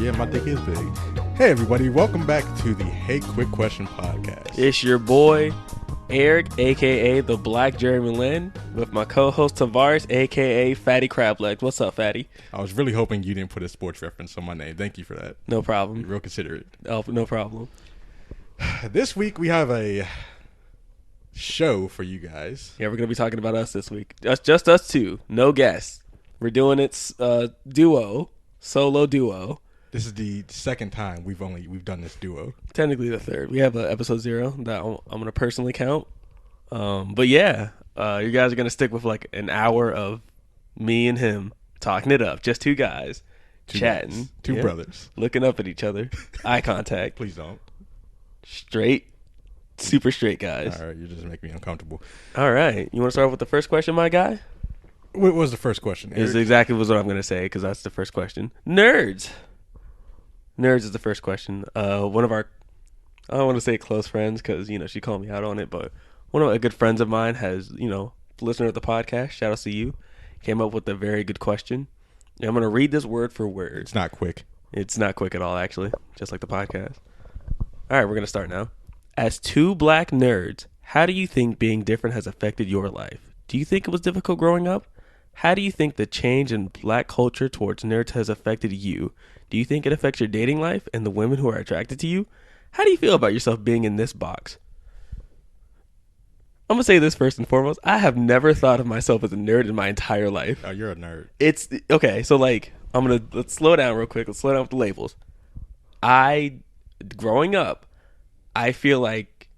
yeah, my dick is big. Hey, everybody, welcome back to the Hey Quick Question podcast. It's your boy, Eric, a.k.a. the Black Jeremy Lin, with my co-host Tavares, a.k.a. Fatty Crab Legs. What's up, Fatty? I was really hoping you didn't put a sports reference on my name. Thank you for that. No problem. You're real considerate. Oh, no problem. This week, we have a show for you guys. Yeah, we're going to be talking about us this week. Just us two. No guests. We're doing it solo duo. This is the second time we've done this duo. Technically the third. We have episode 0 that I'm going to personally count. But yeah, you guys are going to stick with like an hour of me and him talking it up. Just two guys chatting. Guys. Two brothers. Looking up at each other. Eye contact. Please don't. Straight. Super straight guys. All right, you're just making me uncomfortable. All right. You want to start with the first question, my guy? What was the first question, Eric? Is exactly what I'm going to say because that's the first question. Nerds is the first question. One of our, I don't want to say close friends because, she called me out on it, but one of my good friends of mine has, listener of the podcast, shout out to you, came up with a very good question. And I'm going to read this word for word. It's not quick. It's not quick at all, actually, just like the podcast. All right, we're going to start now. As two black nerds, how do you think being different has affected your life? Do you think it was difficult growing up? How do you think the change in black culture towards nerds has affected you? Do you think it affects your dating life and the women who are attracted to you? How do you feel about yourself being in this box? I'm going to say this first and foremost. I have never thought of myself as a nerd in my entire life. Oh, you're a nerd. It's okay. So let's slow down real quick. Let's slow down with the labels. Growing up, I feel like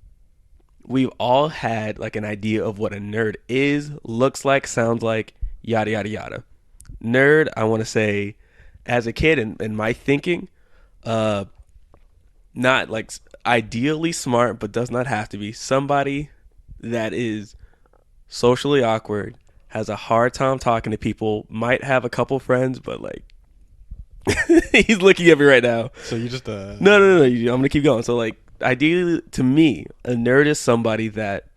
we've all had like an idea of what a nerd is, looks like, sounds like, yada, yada, yada. Nerd, I want to say, as a kid in my thinking, not like ideally smart, but does not have to be. Somebody that is socially awkward, has a hard time talking to people, might have a couple friends, but like, he's looking at me right now. So you just No. I'm gonna keep going. So like, ideally, to me, a nerd is somebody that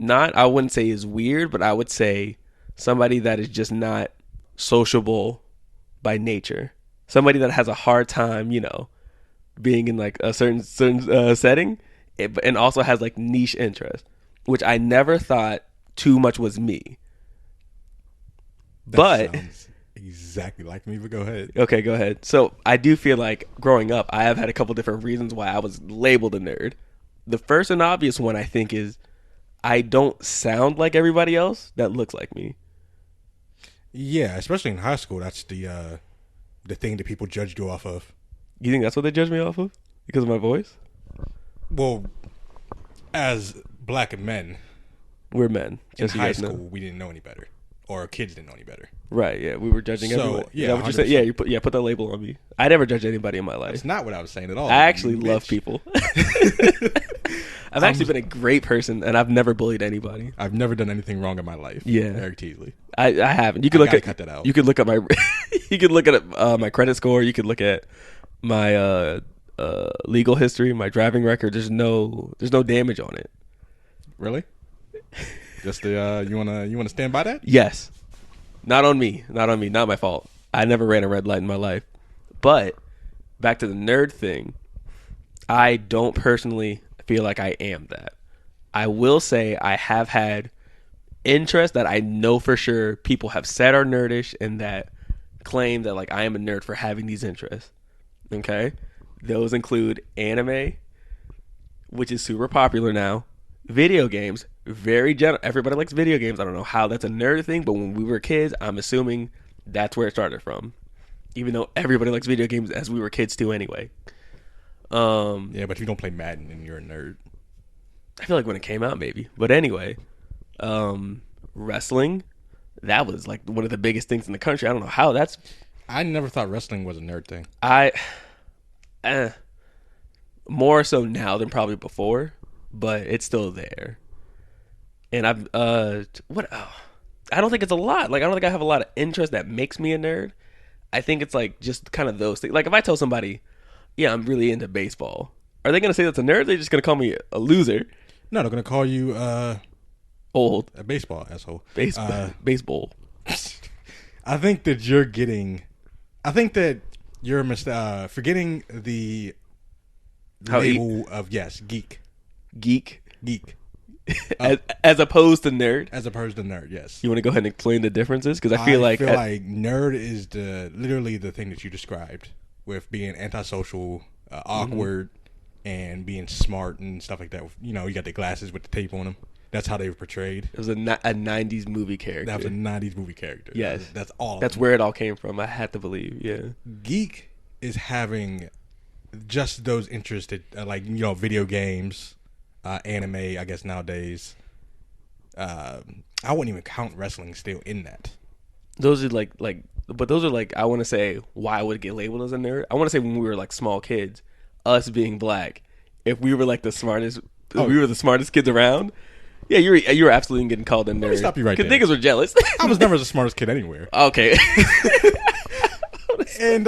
I wouldn't say is weird, but I would say somebody that is just not sociable by nature. Somebody that has a hard time, being in like a certain setting, and also has like niche interest, which I never thought too much was me. That sounds exactly like me, but go ahead. Okay, go ahead. So I do feel like growing up, I have had a couple different reasons why I was labeled a nerd. The first and obvious one, I think, is I don't sound like everybody else that looks like me. Yeah, especially in high school, that's the thing that people judged you off of. You think that's what they judge me off of? Because of my voice? Well, as black men, we're men. In high school, we didn't know any better. Or kids didn't know any better. Right, yeah. We were judging everyone. Yeah, is that what you're saying? Yeah, put that label on me. I never judge anybody in my life. That's not what I was saying at all. I actually love people. I've actually been a great person, and I've never bullied anybody. I've never done anything wrong in my life. Yeah. Eric Teasley. I haven't. You could cut that out. You could look at my you could look at my credit score. You could look at my legal history, my driving record. There's no damage on it. Really? Just you wanna stand by that? Yes. Not on me. Not my fault. I never ran a red light in my life. But back to the nerd thing, I don't personally feel like I am that. I will say I have had interests that I know for sure people have said are nerdish and that claim that like I am a nerd for having these interests. Okay? Those include anime, which is super popular now, video games, very general. Everybody likes video games. I don't know how that's a nerd thing, but when we were kids, I'm assuming that's where it started from. Even though everybody likes video games as we were kids too anyway. Yeah, but if you don't play Madden, then you're a nerd. I feel like when it came out, maybe. But anyway, wrestling, that was like one of the biggest things in the country. I don't know how that's... I never thought wrestling was a nerd thing. More so now than probably before, but it's still there. And I don't think it's a lot. Like, I don't think I have a lot of interest that makes me a nerd. I think it's like just kind of those things. Like if I tell somebody, yeah, I'm really into baseball, are they going to say that's a nerd? Or are they just going to call me a loser? No, they're going to call you old. A baseball asshole. Baseball. I think that You're forgetting the How label of geek, geek geek, as opposed to nerd. as opposed to nerd. Yes, You want to go ahead and explain the differences? Because I feel like nerd is literally the thing that you described with being antisocial, awkward, and being smart and stuff like that. You know, you got the glasses with the tape on them. That's how they were portrayed. it was a 90s movie character. That was a 90s movie character. Yes. That's all. That's where it all came from. I had to believe. Yeah. Geek is having just those interested, like, you know, video games, anime, I guess nowadays. I wouldn't even count wrestling still in that. Those are but those are like, I want to say why I would get labeled as a nerd. I want to say when we were like small kids, us being black, if we were like we were the smartest kids around. Yeah, you were absolutely getting called a nerd. Let me stop you right there. Because niggas were jealous. I was never the smartest kid anywhere. Okay. And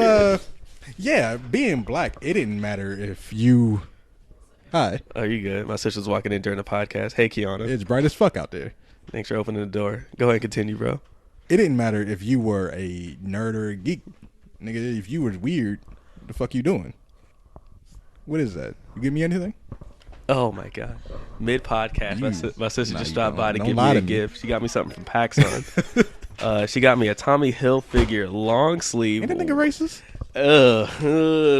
yeah, being black, it didn't matter if you. Hi. Oh, you good? My sister's walking in during the podcast. Hey, Kiana. It's bright as fuck out there. Thanks for opening the door. Go ahead and continue, bro. It didn't matter if you were a nerd or a geek. Nigga, if you were weird, what the fuck you doing? What is that? You give me anything? Oh my god! Mid podcast, my sister just stopped by to don't give lie me a to me. gift. She got me something from PacSun. She got me a Tommy Hilfiger long sleeve. Ain't that nigga racist?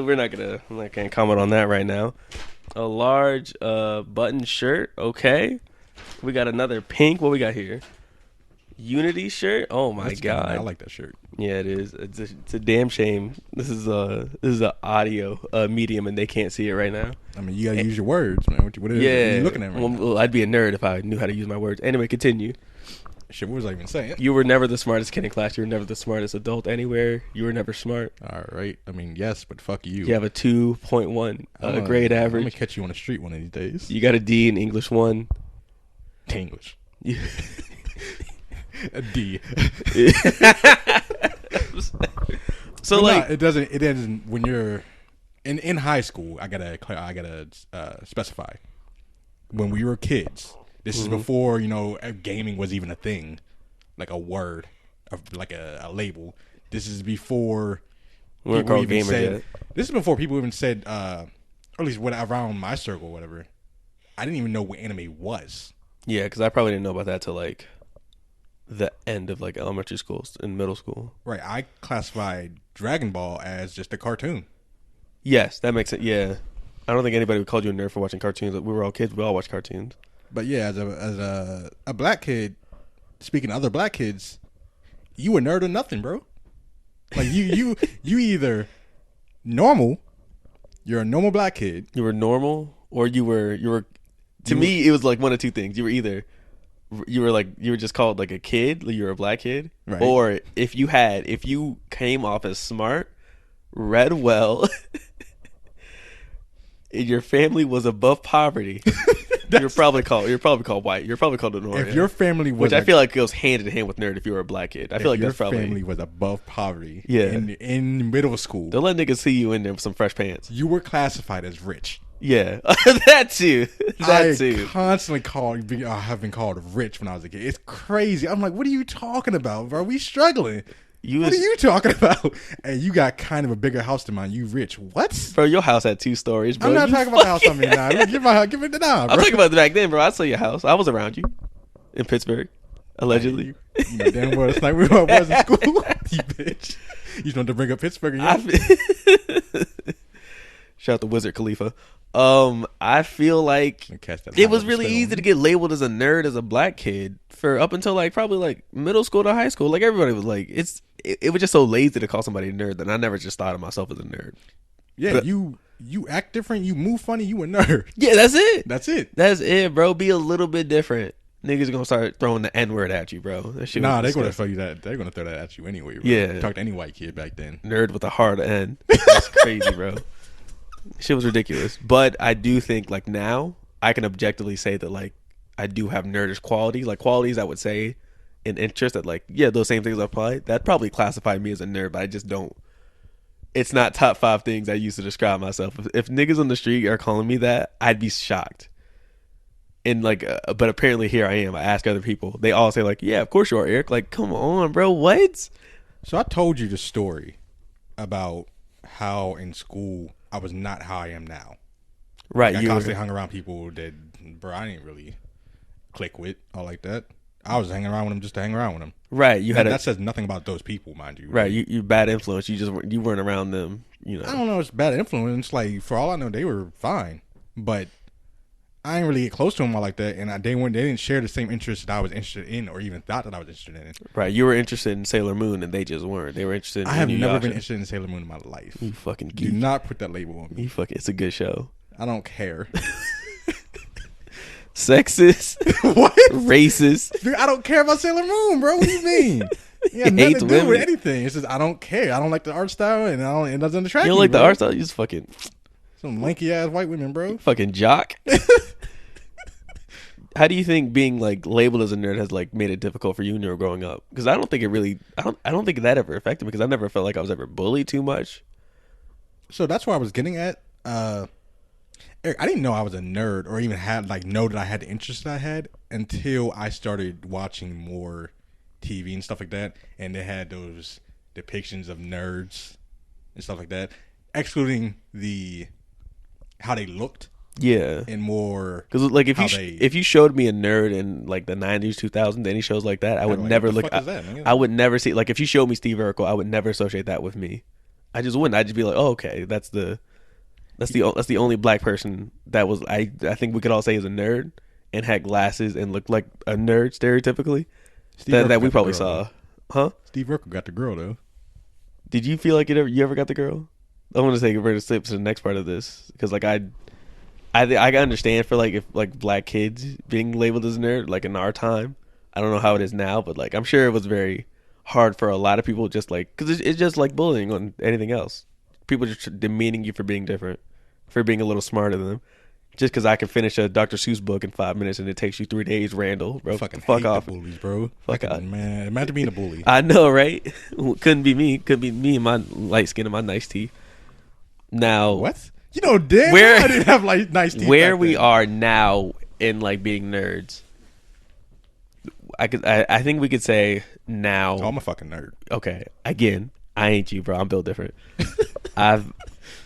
We're not gonna. I can't comment on that right now. A large button shirt. Okay. We got another pink. What we got here? Unity shirt. Oh my god! I like that shirt. Yeah, it is. It's a damn shame. This is an audio medium, and they can't see it right now. I mean, you gotta use your words, man. What are you looking at right now? Well, I'd be a nerd if I knew how to use my words. Anyway, continue. Shit, what was I even saying? You were never the smartest kid in class. You were never the smartest adult anywhere. You were never smart. All right. I mean, yes, but fuck you. You have a 2.1 grade I'm average. gonna catch you on the street one of these days. You got a D in English 1. English. You- A D. So But like, no, it doesn't when you're in high school. I gotta specify. When we were kids, this is before, you know, gaming was even a thing, like a word, like a label. This is before we weren't people called even gamers said. yet. This is before people even said, or at least around my circle, or whatever. I didn't even know what anime was. Yeah, because I probably didn't know about that till like the end of like elementary school and middle school. Right, I classified Dragon Ball as just a cartoon. Yes, that makes it. Yeah, I don't think anybody would call you a nerd for watching cartoons. We were all kids. We all watched cartoons. But yeah, as a black kid, speaking to other black kids, you a nerd or nothing, bro. Like you either normal, you're a normal black kid. You were normal, or you were. To me, it was like one of two things. You were just called like a kid. Like you were a black kid, Right. Or if you came off as smart, read well, and your family was above poverty. You're probably called white. You're probably called a nerd. If your family was, which I feel like goes hand in hand with nerd. If you were a black kid, I feel like your that's probably family was above poverty. Yeah. in middle school, they'll let niggas see you in there with some fresh pants. you were classified as rich. Yeah, that too. That too. Constantly have been called rich when I was a kid. It's crazy. I'm like, what are you talking about, bro? We struggling. What are you talking about? And you got kind of a bigger house than mine. You rich? What? Bro, your house had 2 stories, bro. I'm not talking about the house I'm in now. Give me the nah, bro. I'm talking about back then, bro. I saw your house. I was around you in Pittsburgh, allegedly. You know damn well it's like we was in school. You bitch. You just wanted to bring up Pittsburgh. Shout out to Wizard Khalifa. I feel like it was really easy to get labeled as a nerd as a black kid for up until like probably like middle school to high school. Like everybody was like, it was just so lazy to call somebody a nerd that I never just thought of myself as a nerd. Yeah, but you act different, you move funny, you a nerd. Yeah, that's it. That's it, bro. Be a little bit different. Niggas are gonna start throwing the N-word at you, bro. That shit they're gonna throw you that. They're gonna throw that at you anyway, bro. Yeah. Talk to any white kid back then. Nerd with a hard N. That's crazy, bro. Shit was ridiculous. But I do think like now I can objectively say that like I do have nerdish qualities. Like qualities I would say in interest that like, yeah, those same things apply. That probably classify me as a nerd, but I just don't. It's not top 5 things I use to describe myself. If niggas on the street are calling me that, I'd be shocked. And like, but apparently here I am. I ask other people. They all say like, yeah, of course you are, Eric. Like, come on, bro. What? So I told you the story about how in school I was not how I am now. Right. Like, I constantly hung around people that, bro, I didn't really click with all like that. I was hanging around with them just to hang around with them. Right. That says nothing about those people, mind you. Right. You bad influence. You weren't around them. You know. I don't know. It's bad influence. Like, for all I know, they were fine, but I didn't really get close to them all like that, and they didn't share the same interests that I was interested in, or even thought that I was interested in. Right. You were interested in Sailor Moon, and they just weren't. They were interested. I have never been interested in Sailor Moon in my life. You fucking geek. Do not put that label on me. It's a good show. I don't care. Sexist. What? Racist. Dude, I don't care about Sailor Moon, bro. What do you mean? Yeah, nothing to do with anything. It's just I don't care. I don't like the art style, and it doesn't attract me. You don't like the art style? You just fucking some lanky ass white women, bro. Fucking jock. How do you think being like labeled as a nerd has like made it difficult for you when you were growing up? Because I don't think it really. I don't think that ever affected me because I never felt like I was ever bullied too much. So that's where I was getting at. Eric, I didn't know I was a nerd or even know that I had the interest that I had until I started watching more TV and stuff like that, and they had those depictions of nerds and stuff like that, excluding how they looked. Yeah, and more because like if you showed me a nerd in like the 90s, 2000s, any shows like that, I would never look. I would never see like if you showed me Steve Urkel, I would never associate that with me. I just wouldn't. I'd just be like, oh, okay, that's the only black person that was I think we could all say is a nerd and had glasses and looked like a nerd stereotypically. That we probably saw, huh? Steve Urkel got the girl though. Did you feel like you ever got the girl? I want to take a to the next part of this because like I understand for like if like black kids being labeled as a nerd like in our time. I don't know how it is now, but like I'm sure it was very hard for a lot of people just like because it's just like bullying on anything else. People just demeaning you for being different, for being a little smarter than them. Just because I can finish a Dr. Seuss book in 5 minutes and it takes you 3 days, Randall, bro. Fuck off, the bullies, bro. Fuck off, man. Imagine being a bully. I know, right? Couldn't be me. Could be me and my light skin and my nice teeth. Now, what? You know, damn, I didn't have like nice teeth. Where we are now in like being nerds, I think we could say now. Oh, I'm a fucking nerd. Okay, again, I ain't you, bro. I'm built different.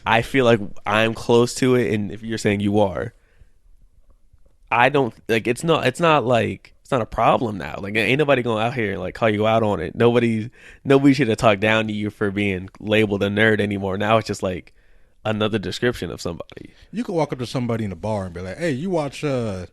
I feel like I'm close to it, and if you're saying you are, I don't like. It's not a problem now. Like ain't nobody going out here and like call you out on it. Nobody should have talked down to you for being labeled a nerd anymore. Now it's just like another description of somebody. You could walk up to somebody in the bar and be like, "Hey, you watch Jujutsu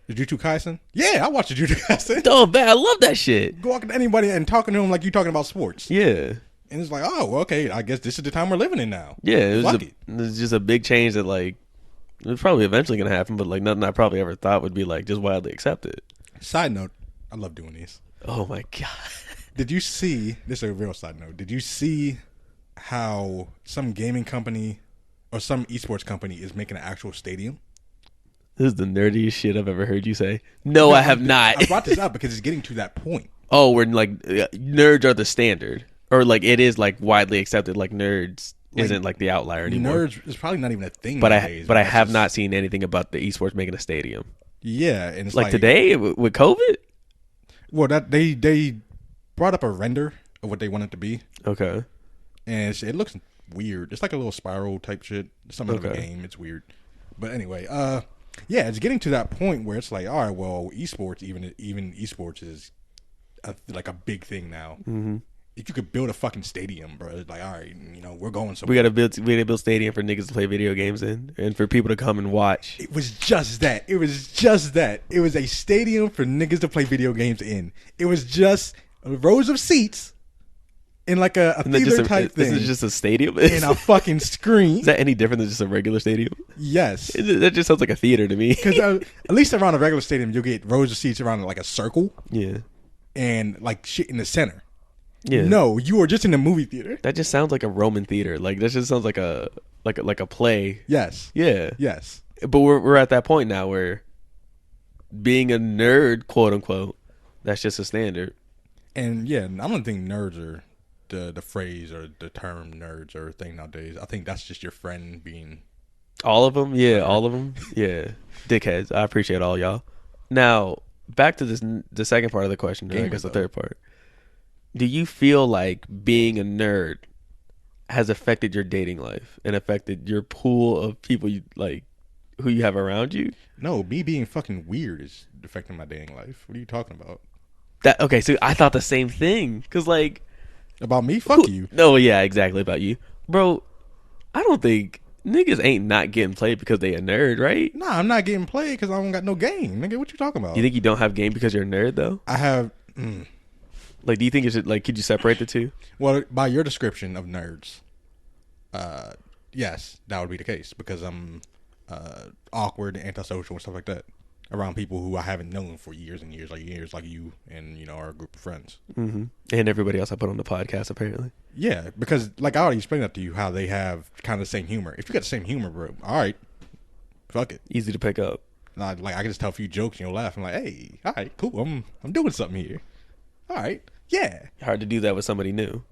Kaisen?" Yeah, I watch Jujutsu Kaisen. Oh man, I love that shit. Go walk up to anybody and talking to them like you talking about sports. Yeah. And it's like, oh, well, okay, I guess this is the time we're living in now. Yeah, it was just a big change that like it was probably eventually gonna happen, but like nothing I probably ever thought would be like just widely accepted. Side note, I love doing these. Oh my god! Did you see? This is a real side note. Did you see how some gaming company or some esports company is making an actual stadium? This is the nerdiest shit I've ever heard you say. No, I have not. I brought this up because it's getting to that point. Oh, where like nerds are the standard. Or like it is like widely accepted, like nerds isn't like the outlier anymore. Nerds is probably not even a thing but nowadays. I have not seen anything about the esports making a stadium. Yeah, and it's like today with COVID. Well, that they brought up a render of what they want it to be. Okay, and it looks weird. It's like a little spiral type shit. Something of a game. It's weird, but anyway, yeah, it's getting to that point where it's like, all right, well, esports, even esports is like a big thing now. Mm-hmm. If you could build a fucking stadium, bro, it's like, all right, we're going somewhere. We gotta build stadium for niggas to play video games in, and for people to come and watch. It was just that. It was a stadium for niggas to play video games in. It was just rows of seats in like a theater type thing. This is just a stadium in a fucking screen. Is that any different than just a regular stadium? Yes. That just sounds like a theater to me. Because at least around a regular stadium, you'll get rows of seats around like a circle. Yeah. And like shit in the center. Yeah. No, you are just in a movie theater. That just sounds like a Roman theater. Like that just sounds like a play. Yes. Yeah. Yes. But we're at that point now where being a nerd, quote unquote, that's just a standard. And yeah, I don't think nerds are the phrase or the term nerds are a thing nowadays. I think that's just your friend being all of them. Yeah, all of them. Yeah, dickheads. I appreciate all y'all. Now back to the second part of the question. I guess the third part. Do you feel like being a nerd has affected your dating life and affected your pool of people you like, who you have around you? No, me being fucking weird is affecting my dating life. What are you talking about? That okay? So I thought the same thing because like About me? Fuck you. No, yeah, exactly about you, bro. I don't think niggas ain't not getting played because they a nerd, right? Nah, I'm not getting played because I don't got no game, nigga. What you talking about? You think you don't have game because you're a nerd though? I have. Like, do you think it should like? Could you separate the two? Well, by your description of nerds, yes, that would be the case because I'm awkward, antisocial, and stuff like that around people who I haven't known for years and years, like you and our group of friends. Mm-hmm. And everybody else I put on the podcast, apparently. Yeah, because like I already explained that to you, how they have kind of the same humor. If you got the same humor, bro, all right, fuck it, Easy to pick up. like I can just tell a few jokes and you'll laugh. I'm like, hey, all right, cool, I'm doing something here. All right, yeah. Hard to do that with somebody new.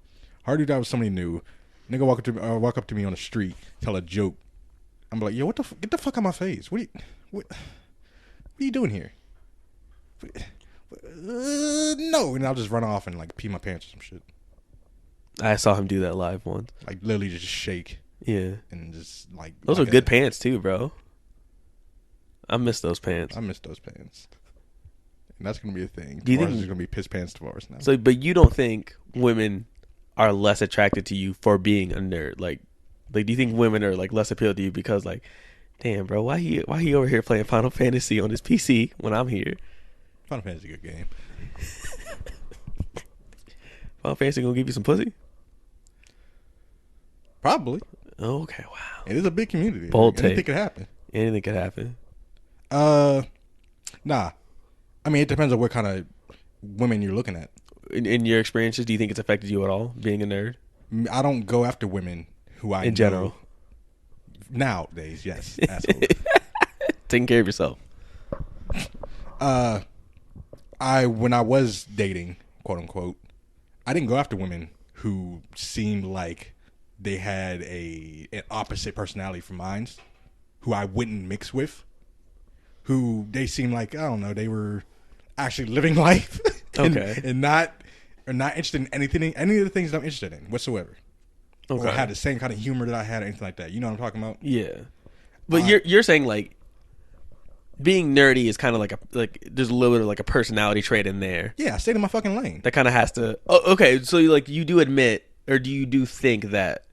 Hard to do that with somebody new. Nigga walk up to me on the street, tell a joke. I'm like, yo, get the fuck out of my face. What are you doing here? No, and I'll just run off and like pee my pants or some shit. I saw him do that live once. Like literally just shake. Yeah. And just like those are good pants too, bro. I miss those pants. I miss those pants. And that's gonna be a thing. Do you think there's gonna be piss pants Tavares now? So, but you don't think women are less attracted to you for being a nerd? Like, do you think women are like less appealed to you because like, damn, bro, why he over here playing Final Fantasy on his PC when I'm here? Final Fantasy is a good game. Final Fantasy gonna give you some pussy? Probably. Oh, okay, wow. It is a big community. Bold take. Anything could happen. Anything could happen. Nah. I mean, it depends on what kind of women you're looking at. In your experiences, do you think it's affected you at all, being a nerd? I don't go after women who I in know. General. Nowadays, yes. Asshole. Taking care of yourself. When I was dating, quote unquote, I didn't go after women who seemed like they had an opposite personality from mine, who I wouldn't mix with, who they seemed like, I don't know, they were actually living life okay, and not interested in any of the things that I'm interested in whatsoever. Okay. Or had the same kind of humor that I had or anything like that. You know what I'm talking about? Yeah. But you're saying like being nerdy is kind of like there's a little bit of like a personality trait in there. Yeah, I stayed in my fucking lane. That kind of has to. Oh, okay, so you do admit, or do you think that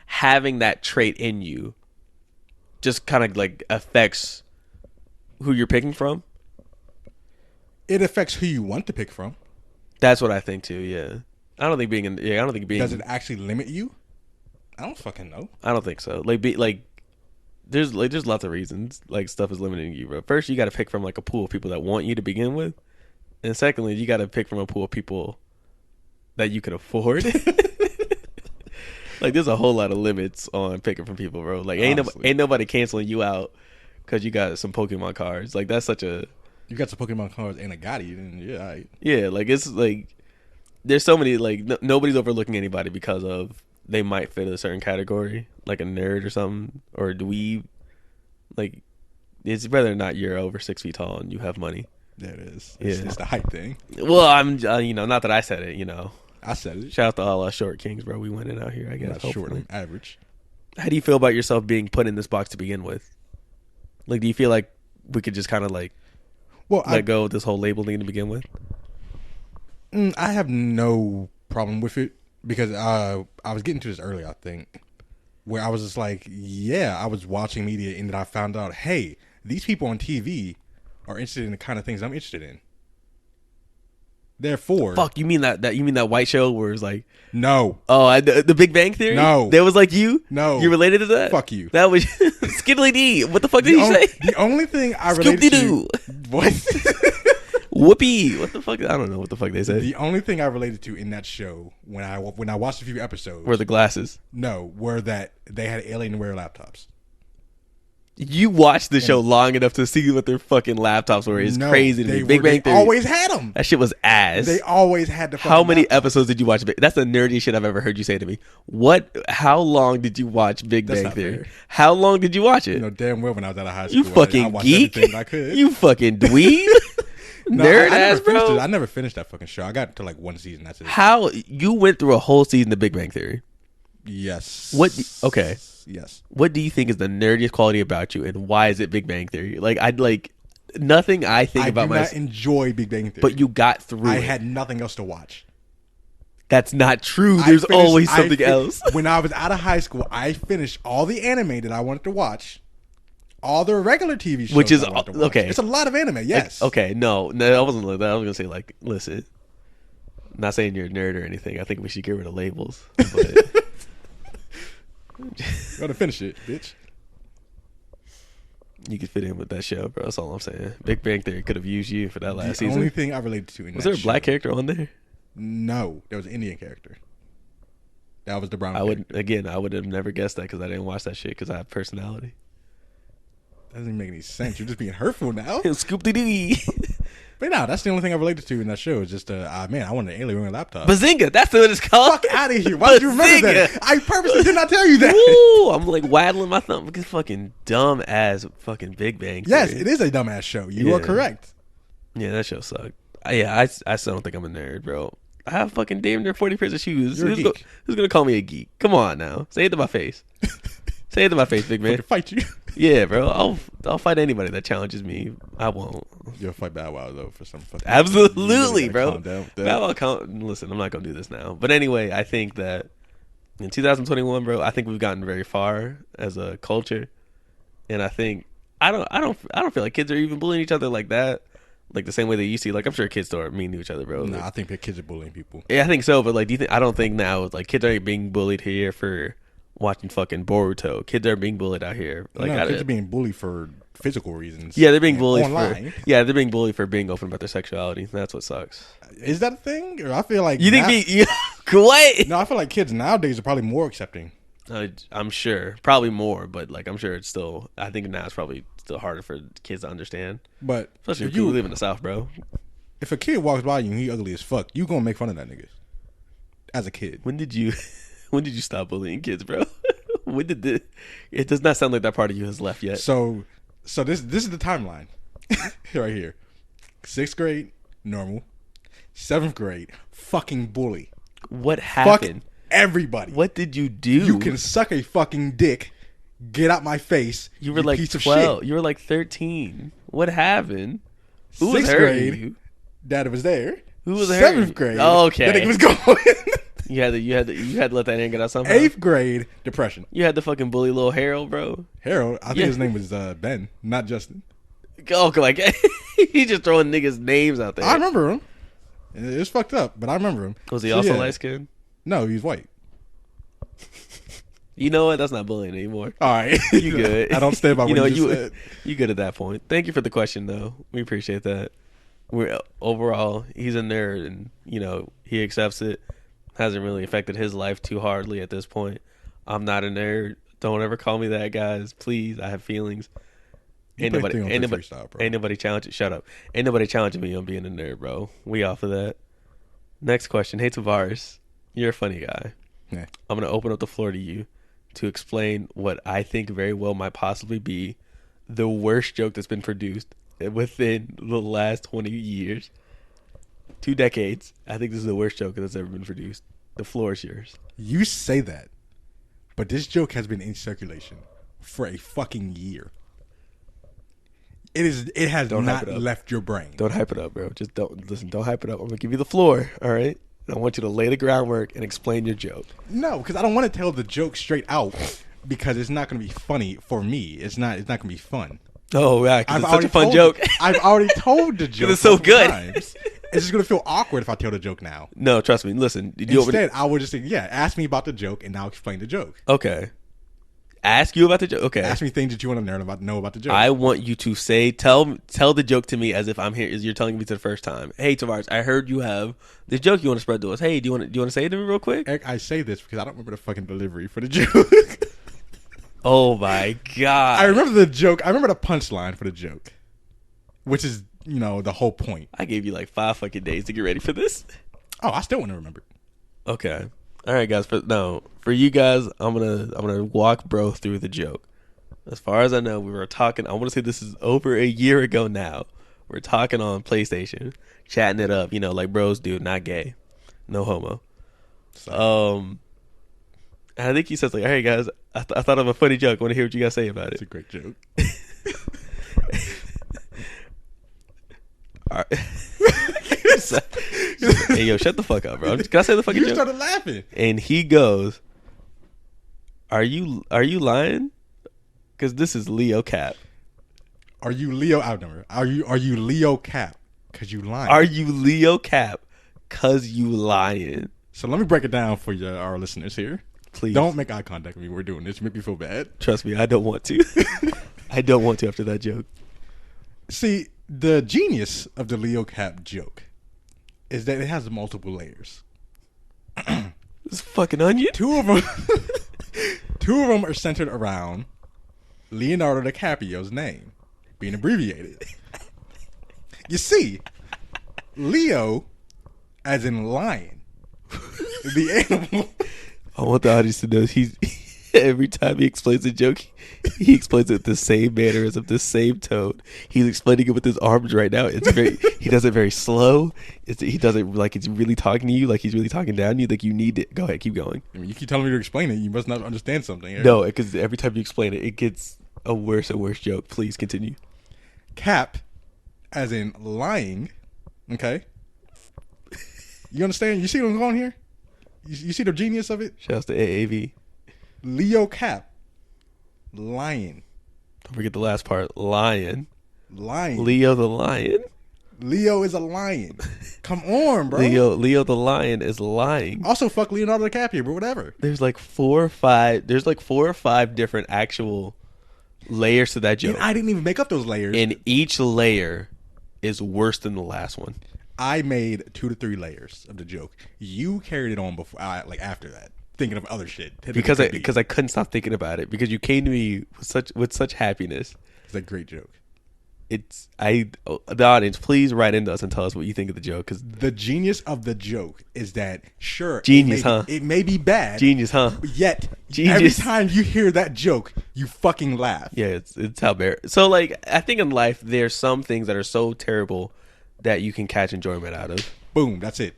having that trait in you just kind of like affects who you're picking from? It affects who you want to pick from. That's what I think too. Yeah, I don't think being. Does it actually limit you? I don't fucking know. I don't think so. There's lots of reasons like stuff is limiting you, bro. First, you got to pick from like a pool of people that want you to begin with, and secondly, you got to pick from a pool of people that you can afford. Like, there's a whole lot of limits on picking from people, bro. Like, ain't nobody canceling you out because you got some Pokemon cards. Like, that's such a. You got some Pokemon cards and a Gotti, then yeah. Right. Yeah, like it's like there's so many like nobody's overlooking anybody because of they might fit a certain category, like a nerd or something, or a dweeb. Like, it's whether or not you're over 6 feet tall and you have money. There it is. It's the height thing. Well, I'm, not that I said it, I said it. Shout out to all us short kings, bro. We winning out here, I guess. Not short, I'm average. How do you feel about yourself being put in this box to begin with? Like, do you feel like we could just kind of like let go of this whole label thing to begin with? I have no problem with it because I was getting to this earlier, I think, where I was just like, yeah, I was watching media and then I found out, hey, these people on TV are interested in the kind of things I'm interested in. Therefore, fuck, you mean that white show where it's like, no, the Big Bang Theory? No, that was like you. No, you related to that? Fuck you. That was Skiddly D. What the fuck did you say? The only thing I related to, what? Whoopee. What the fuck? I don't know what the fuck they said. The only thing I related to in that show when I watched a few episodes were the glasses. No, were that they had Alienware laptops. You watched the show long enough to see what their fucking laptops were. It's crazy to me. Big Bang Theory always had them. That shit was ass. They always had the fucking How many laptops. episodes did you watch? That's the nerdiest shit I've ever heard you say to me. How long did you watch Big Bang Theory? Fair. How long did you watch it? You know damn well when I was out of high school. You fucking I geek. I could. You fucking dweeb. Nerd ass, bro. I never finished that fucking show. I got to like one season. That's it. How you went through a whole season of Big Bang Theory? Yes. Okay. Yes. What do you think is the nerdiest quality about you, and why is it Big Bang Theory? Like, I'd like nothing I think about I do not enjoy Big Bang Theory. But you got through I it. had nothing else to watch. That's not true. There's always something else. When I was out of high school, I finished all the anime that I wanted to watch. All the regular TV shows. Which is okay. It's a lot of anime. Yes. Okay. No, I wasn't like that. I was gonna say like, listen. I'm not saying you're a nerd or anything. I think we should get rid of labels. But gotta finish it, bitch. You could fit in with that show, bro. That's all I'm saying. Big Bang Theory could have used you for that last season. The only thing I related to in was that there a black character on there? No, there was an Indian character. That was the brown. I would have never guessed that because I didn't watch that shit because I have personality. That doesn't even make any sense. You're just being hurtful now. Scoop-de-dee. But no, that's the only thing I related to in that show. Is just man, I want an alien laptop. Bazinga, that's what it's called. Fuck out of here! Why did you remember that? I purposely did not tell you that. Ooh, I'm like waddling my thumb because fucking dumb ass fucking Big Bang Theory. Yes, it is a dumbass show. You are correct. Yeah, that show sucked. I still don't think I'm a nerd, bro. I have fucking damn near 40 pairs of shoes. You're a geek. Who's gonna call me a geek? Come on now, say it to my face. Say it to my face, big man. Fight you. Yeah, bro. I'll fight anybody that challenges me. I won't. You'll fight Bow Wow though for some fucking. Absolutely, bro. Bow Wow, listen, I'm not gonna do this now. But anyway, I think that in 2021, bro, I think we've gotten very far as a culture, and I think I don't feel like kids are even bullying each other like that, like the same way they used to. Like I'm sure kids still are mean to each other, bro. No, I think that kids are bullying people. Yeah, I think so. But like, do you think? I don't think now like kids are being bullied here for watching fucking Boruto. Kids are being bullied out here. Like, no, kids are being bullied for physical reasons. Yeah, they're being bullied online. They're being bullied for being open about their sexuality. That's what sucks. Is that a thing? Or I feel like you think what? No, I feel like kids nowadays are probably more accepting. I'm sure, probably more, but like I'm sure it's still. I think now it's probably still harder for kids to understand. But especially if you live in the South, bro. If a kid walks by you and he ugly as fuck, you gonna make fun of that nigga. As a kid, when did you stop bullying kids, bro? It does not sound like that part of you has left yet. So this is the timeline right here. 6th grade, normal. 7th grade, fucking bully. What happened? Fuck everybody. What did you do? You can suck a fucking dick. Get out my face. You were like piece 12. Of shit. You were like 13. What happened? Who 6th was hurting grade, you? Dad was there. Who was hurting? 7th grade. Oh, okay. That nigga was going. You had to let that in get out somehow. 8th grade, depression. You had to fucking bully little Harold, bro. Harold, I think his name was Ben, not Justin. Oh, like he's just throwing niggas' names out there. I remember him. It was fucked up, but I remember him. Was he also light skinned? No, he was white. You know what? That's not bullying anymore. All right, you good? I don't stand by what you said. You good at that point. Thank you for the question, though. We appreciate that. Overall, he's a nerd, and he accepts it. Hasn't really affected his life too hardly at this point. I'm not a nerd. Don't ever call me that, guys. Please, I have feelings. Ain't nobody challenging. Shut up. Ain't nobody challenging me on being a nerd, bro. We off of that. Next question. Hey, Tavares, you're a funny guy. Yeah. I'm gonna open up the floor to you to explain what I think very well might possibly be the worst joke that's been produced within the last 20 years. 2 decades. I think this is the worst joke that's ever been produced. The floor is yours. You say that, but this joke has been in circulation for a fucking year. It has not left your brain. Don't hype it up, bro. Just don't hype it up. I'm gonna give you the floor, all right? And I want you to lay the groundwork and explain your joke. No, because I don't want to tell the joke straight out because it's not gonna be funny for me. It's not gonna be fun. Oh, yeah, because it's such a fun joke. I've already told the joke. It's so good. It's just gonna feel awkward if I tell the joke now. No, trust me. Listen. Instead, I would just say, ask me about the joke, and I'll explain the joke. Okay. Ask you about the joke. Okay. Ask me things that you want to know about the joke. I want you to tell the joke to me as if I'm here. As you're telling me for the first time. Hey, Tavares, I heard you have this joke you want to spread to us. Hey, do you want to say it to me real quick? Eric, I say this because I don't remember the fucking delivery for the joke. Oh my god! I remember the joke. I remember the punchline for the joke, which is the whole point. I gave you like 5 fucking days to get ready for this. Oh, I still want to remember. Okay, all right, guys. For you guys, I'm gonna walk bro through the joke. As far as I know, we were talking. I want to say this is over a year ago now. We're talking on PlayStation, chatting it up. Like bros do, not gay, no homo. And I think he says like, "Hey guys, I thought of a funny joke. I want to hear what you guys say about It's a it." great joke. All right. Hey yo, shut the fuck up, bro. Can I say the fucking You joke? started laughing. And he goes, "Are you lying? Because this is Leo Cap. Are you Leo? I don't know. Are you Leo Cap? Cause you lying. Are you Leo Cap? Cause you lying." So let me break it down for our listeners here. Please don't make eye contact with me. We're doing this. You make me feel bad. Trust me, I don't want to. I don't want to after that joke. See, the genius of the Leo Cap joke is that it has multiple layers. This fucking onion. Two of them are centered around Leonardo DiCaprio's name being abbreviated. You see, Leo, as in lion, the animal. I want the audience to know he's every time he explains a joke, he explains it the same mannerism, the same tone. He's explaining it with his arms right now. It's very he does it very slow. He does it like it's really talking to you, like he's really talking down to you. Like you need to go ahead, keep going. I mean, you keep telling me to explain it. You must not understand something. Here. No, because every time you explain it, it gets a worse and worse joke. Please continue. Cap, as in lying. Okay. You understand? You see what I'm going here? You see the genius of it? Shouts to AAV. Leo Cap, lion. Don't forget the last part. Lion. Lion. Leo the lion. Leo is a lion. Come on, bro. Leo the lion is lying. Also, fuck Leonardo DiCaprio, but whatever. There's like 4 or 5. There's like 4 or 5 different actual layers to that joke. And I didn't even make up those layers. And each layer is worse than the last one. I made 2 to 3 layers of the joke. You carried it on before, like after that, thinking of other shit. Because I couldn't stop thinking about it. Because you came to me with such happiness. It's a great joke. The audience, please write into us and tell us what you think of the joke. Because the genius of the joke is that genius, it may be bad. Genius, huh? But yet, Genius. every time you hear that joke, you fucking laugh. Yeah, it's how bad. So like, I think in life there's some things that are so terrible that you can catch enjoyment out of. Boom, that's it.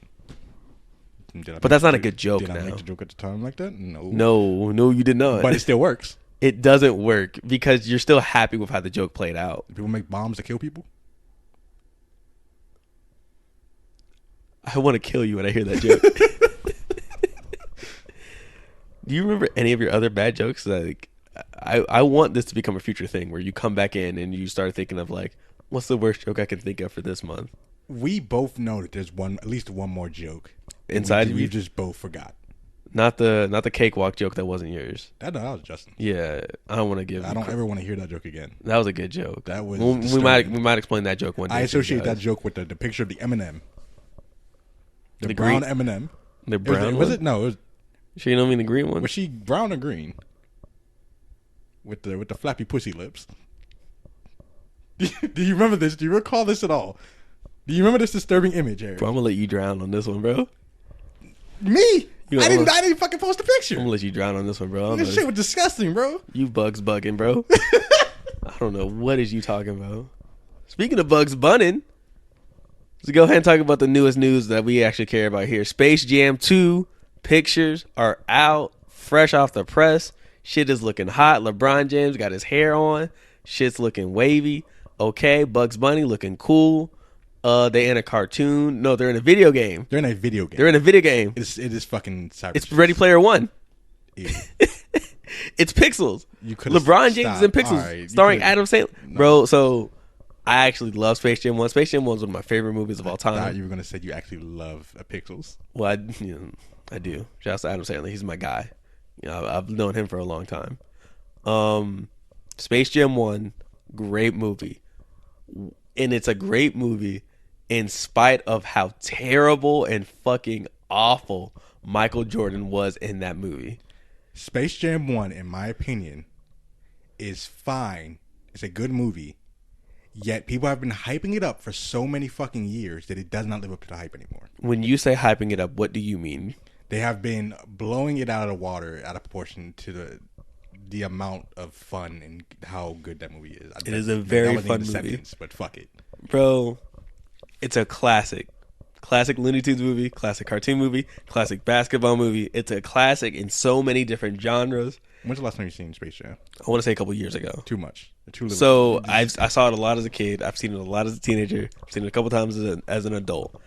But that's not a good joke. Did now. I make the joke at the time like that? No, you did not. But it still works. It doesn't work because you're still happy with how the joke played out. People make bombs to kill people. I want to kill you when I hear that joke. Do you remember any of your other bad jokes? Like, I want this to become a future thing where you come back in and you start thinking of like, what's the worst joke I can think of for this month? We both know that there's at least one more joke inside. We just both forgot. Not the cakewalk joke that wasn't yours. That was Justin. Yeah, I don't want to give. I don't ever want to hear that joke again. That was a good joke. That was. We might explain that joke one day. I associate that joke with the picture of the M&M. The brown green M&M. The brown was it? No, it was. She don't mean the green one. Was she brown or green? With the flappy pussy lips. Do you remember this? Do you recall this at all? Do you remember this disturbing image, Eric? Bro, I'm gonna let you drown on this one, bro. Me? I didn't fucking post a picture. I'm gonna let you drown on this one, bro. This shit was disgusting, bro. You bugs bugging, bro. I don't know what is you talking about. Speaking of bugs bunning, let's go ahead and talk about the newest news that we actually care about here. Space Jam 2 pictures are out, fresh off the press. Shit is looking hot. LeBron James got his hair on. Shit's looking wavy. Okay, Bugs Bunny looking cool. They in a cartoon. No, they're in a video game. They're in a video game. They're in a video game. It is fucking cyber. It's Ready Player One. Ew. It's Pixels. You LeBron James is in Pixels, right, starring Adam Sandler. No. Bro, so I actually love Space Jam 1. Space Jam 1 is one of my favorite movies of all time. I thought you were going to say you actually love Pixels. Well, I do. Shout out to Adam Sandler. He's my guy. You know, I've known him for a long time. Space Jam 1, great movie. And it's a great movie in spite of how terrible and fucking awful Michael Jordan was in that movie. Space Jam 1, in my opinion, is fine. It's a good movie. Yet people have been hyping it up for so many fucking years that it does not live up to the hype anymore. When you say hyping it up, what do you mean? They have been blowing it out of the water out of proportion to the amount of fun and how good that movie is. It is a very fun movie. But fuck it. Bro, it's a classic. Classic Looney Tunes movie, classic cartoon movie, classic basketball movie. It's a classic in so many different genres. When's the last time you seen Space Jam? I want to say a couple years ago. Too much. Too little. So I saw it a lot as a kid. I've seen it a lot as a teenager. I've seen it a couple times as an adult.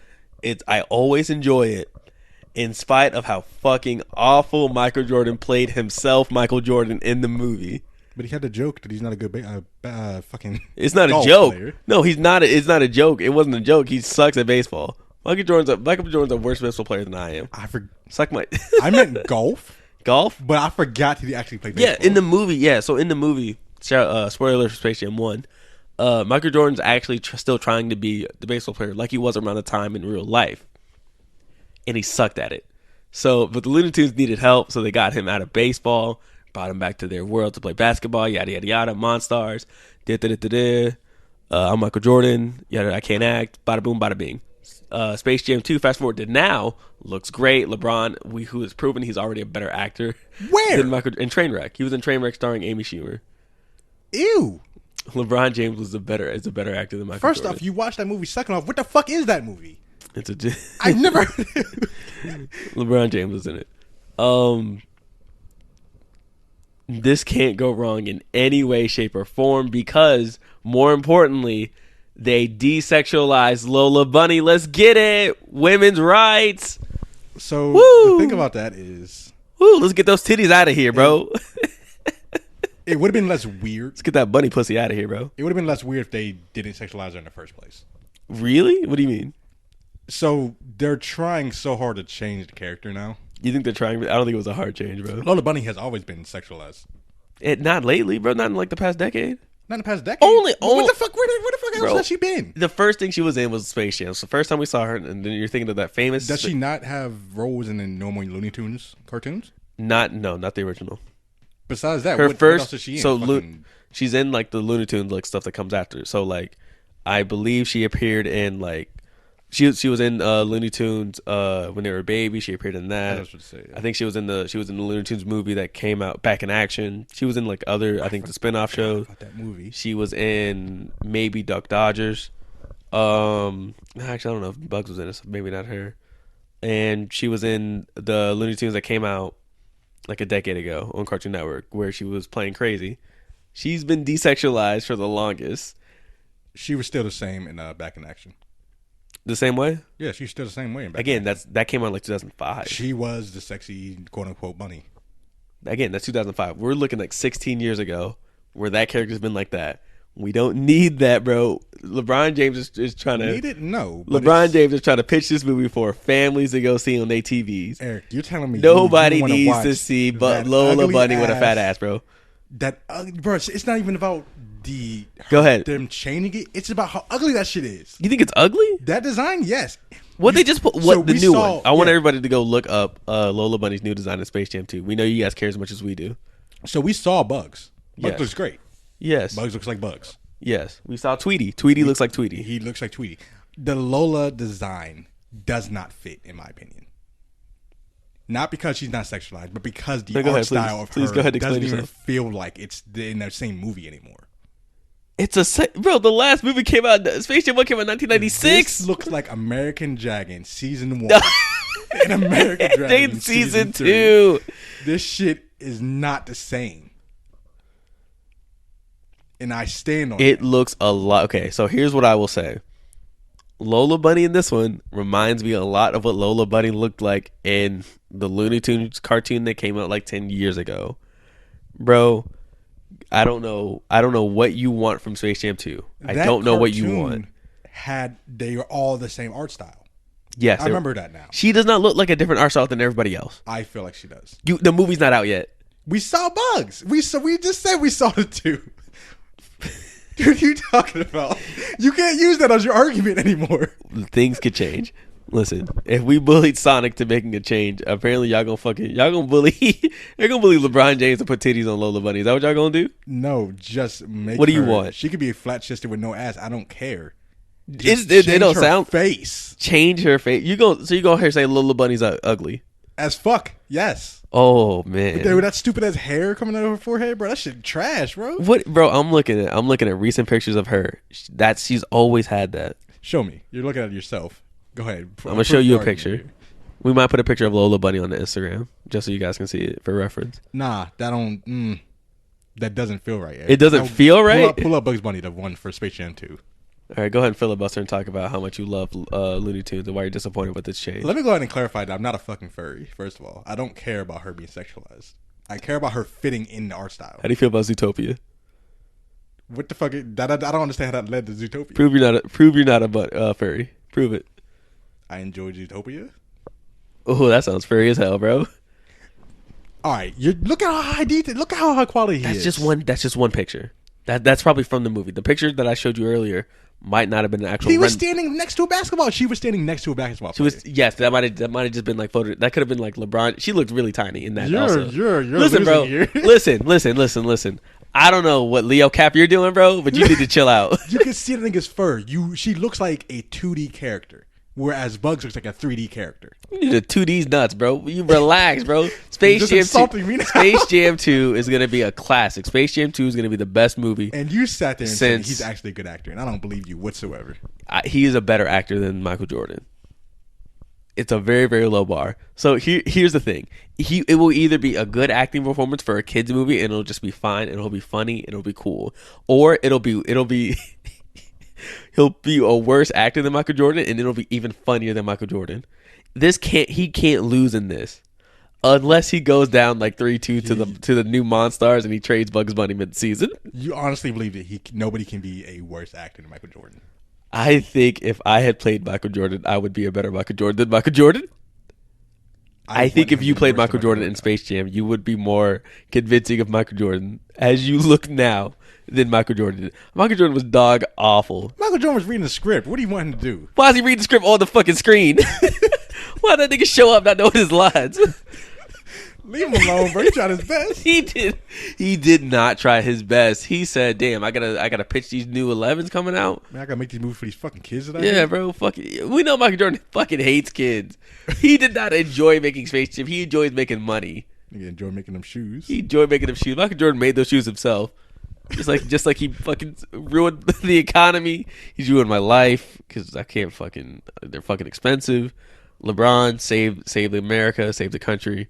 I always enjoy it, in spite of how fucking awful Michael Jordan played himself, Michael Jordan, in the movie. But he had the joke that he's not a good fucking. It's not a joke. Player. No, he's not. It's not a joke. It wasn't a joke. He sucks at baseball. Michael Jordan's a worse baseball player than I am. Suck my. I meant golf. Golf, but I forgot he actually played baseball. Yeah, in the movie. Yeah, so in the movie, spoiler alert for Space Jam 1, Michael Jordan's actually still trying to be the baseball player like he was around the time in real life, and he sucked at it. So, but the Looney Tunes needed help, so they got him out of baseball, brought him back to their world to play basketball. Yada yada yada. Monstars. I'm Michael Jordan. Yada. I can't act. Bada boom. Bada bing. Space Jam 2, fast forward to now, looks great. LeBron, who has proven he's already a better actor. Where? Than Michael in Trainwreck. He was in Trainwreck starring Amy Schumer. Ew. LeBron James is a better actor than Michael First Jordan. off, you watched that movie. Second off, what the fuck is that movie? I've never LeBron James was in it. This can't go wrong in any way, shape, or form because, more importantly, they desexualized Lola Bunny. Let's get it. Women's rights. So the thing about that is, let's get those titties out of here, bro. It would have been less weird. Let's get that bunny pussy out of here, bro. It would have been less weird if they didn't sexualize her in the first place. Really? What do you mean? So they're trying so hard to change the character now. You think they're trying? I don't think it was a hard change, bro. Lola Bunny has always been sexualized. Not lately, bro. Not in like the past decade. Not in the past decade. Only what the fuck? Where the fuck else has she been? The first thing she was in was Space Jam. So the first time we saw her, and then you're thinking of that famous. Does she not have roles in the normal Looney Tunes cartoons? Not the original. Besides that, her what first. else is she in? So she's in like the Looney Tunes like stuff that comes after. So like, I believe she appeared in like. She was in Looney Tunes when they were a baby. She appeared in that. I think she was in the Looney Tunes movie that came out, Back in Action. She was in like other, I think the spinoff shows. That movie. She was in maybe Duck Dodgers. Actually, I don't know if Bugs was in it, so maybe not her. And she was in the Looney Tunes that came out like a decade ago on Cartoon Network, where she was playing crazy. She's been desexualized for the longest. She was still the same in Back in Action. The same way? Yeah, she's still the same way. Again, that came out in like 2005. She was the sexy quote unquote bunny. Again, that's 2005. We're looking like 16 years ago, where that character's been like that. We don't need that, bro. LeBron James is trying to need it. No, LeBron James is trying to pitch this movie for families to go see on their TVs. Eric, you're telling me nobody you needs to see but Lola Bunny with a fat ass, bro. That bro, it's not even about go ahead. Them changing it. It's about how ugly that shit is. You think it's ugly? That design, yes. They just put the new one. I want everybody to go look up Lola Bunny's new design in Space Jam 2. We know you guys care as much as we do. So we saw Bugs. Bugs looks great. Yes. Bugs looks like Bugs. Yes. We saw Tweety. Tweety looks like Tweety. He looks like Tweety. The Lola design does not fit, in my opinion. Not because she's not sexualized, but because the art style of her doesn't even feel like it's in the same movie anymore. Bro, the last movie came out, Space Jam 1 came out in 1996. This looks like American Dragon Season 1 and American Dragon Season 2. This shit is not the same. And I stand on it. It looks a lot. Okay, so here's what I will say. Lola Bunny in this one reminds me a lot of what Lola Bunny looked like in the Looney Tunes cartoon that came out like 10 years ago. Bro, I don't know what you want from Space Jam 2. I don't know what you want. They were all the same art style. Yes. I remember that now. She does not look like a different art style than everybody else. I feel like she does. The movie's not out yet. We saw Bugs. We just said we saw the two. Dude, what are you talking about? You can't use that as your argument anymore. Things could change. Listen, if we bullied Sonic to making a change, apparently y'all gonna bully LeBron James to put titties on Lola Bunny. Is that what y'all gonna do? No, just make. What do you want? She could be a flat sister with no ass. I don't care. They don't sound face. Change her face. You gonna hear say Lola Bunny's ugly as fuck? Yes. Oh man, with that stupid ass hair coming out of her forehead, bro. That shit trash, bro. What, bro? I'm looking at recent pictures of her. She's always had that. Show me. You're looking at it yourself. Go ahead. I'm gonna show you a picture. We might put a picture of Lola Bunny on the Instagram just so you guys can see it for reference. Nah, that don't. That doesn't feel right. It doesn't feel right? Pull up Bugs Bunny, the one for Space Jam 2. All right, go ahead and filibuster and talk about how much you love Looney Tunes and why you're disappointed with this change. Let me go ahead and clarify that I'm not a fucking furry, first of all. I don't care about her being sexualized. I care about her fitting in the art style. How do you feel about Zootopia? What the fuck? I don't understand how that led to Zootopia. Prove you're not a furry. Prove it. I enjoyed Zootopia. Oh, that sounds furry as hell, bro. All right, look at how high detail. Look at how high quality he is. That's just one picture. That's probably from the movie. The picture that I showed you earlier might not have been an actual. He was standing next to a basketball. She was standing next to a basketball. Yes, that might have just been like photo. That could have been like LeBron. She looked really tiny in that. You're listen, bro. Listen. I don't know what Leo Cap you're doing, bro, but you need to chill out. You can see the nigga's fur. She looks like a 2D character, whereas Bugs looks like a 3D character. The 2D's nuts, bro. You relax, bro. Space Jam 2 is gonna be a classic. Space Jam 2 is gonna be the best movie. And you sat there and said he's actually a good actor, and I don't believe you whatsoever. He is a better actor than Michael Jordan. It's a very, very low bar. So here's the thing. It will either be a good acting performance for a kids movie and it'll just be fine and it'll be funny and it'll be cool, or it'll be he'll be a worse actor than Michael Jordan and it'll be even funnier than Michael Jordan. He can't lose in this unless he goes down like 3-2 to the new Monstars and he trades Bugs Bunny mid-season. You honestly believe that nobody can be a worse actor than Michael Jordan? I think if I had played Michael Jordan, I would be a better Michael Jordan than Michael Jordan. I think if you played Michael Jordan in Space Jam, you would be more convincing of Michael Jordan as you look now than Michael Jordan did. Michael Jordan was dog awful. Michael Jordan was reading the script. What do you want him to do? Why is he reading the script on the fucking screen? Why did that nigga show up not knowing his lines? Leave him alone, bro. He tried his best. He did not try his best. He said, "Damn, I gotta pitch these new 11s coming out. Man, I gotta make these movies for these fucking kids that I hate." Bro. Fucking, we know Michael Jordan fucking hates kids. He did not enjoy making Space Jam. He enjoys making money. Nigga enjoyed making them shoes. He enjoyed making them shoes. Michael Jordan made those shoes himself. Just like he fucking ruined the economy. He's ruined my life because I can't fucking. They're fucking expensive. LeBron save America, save the country.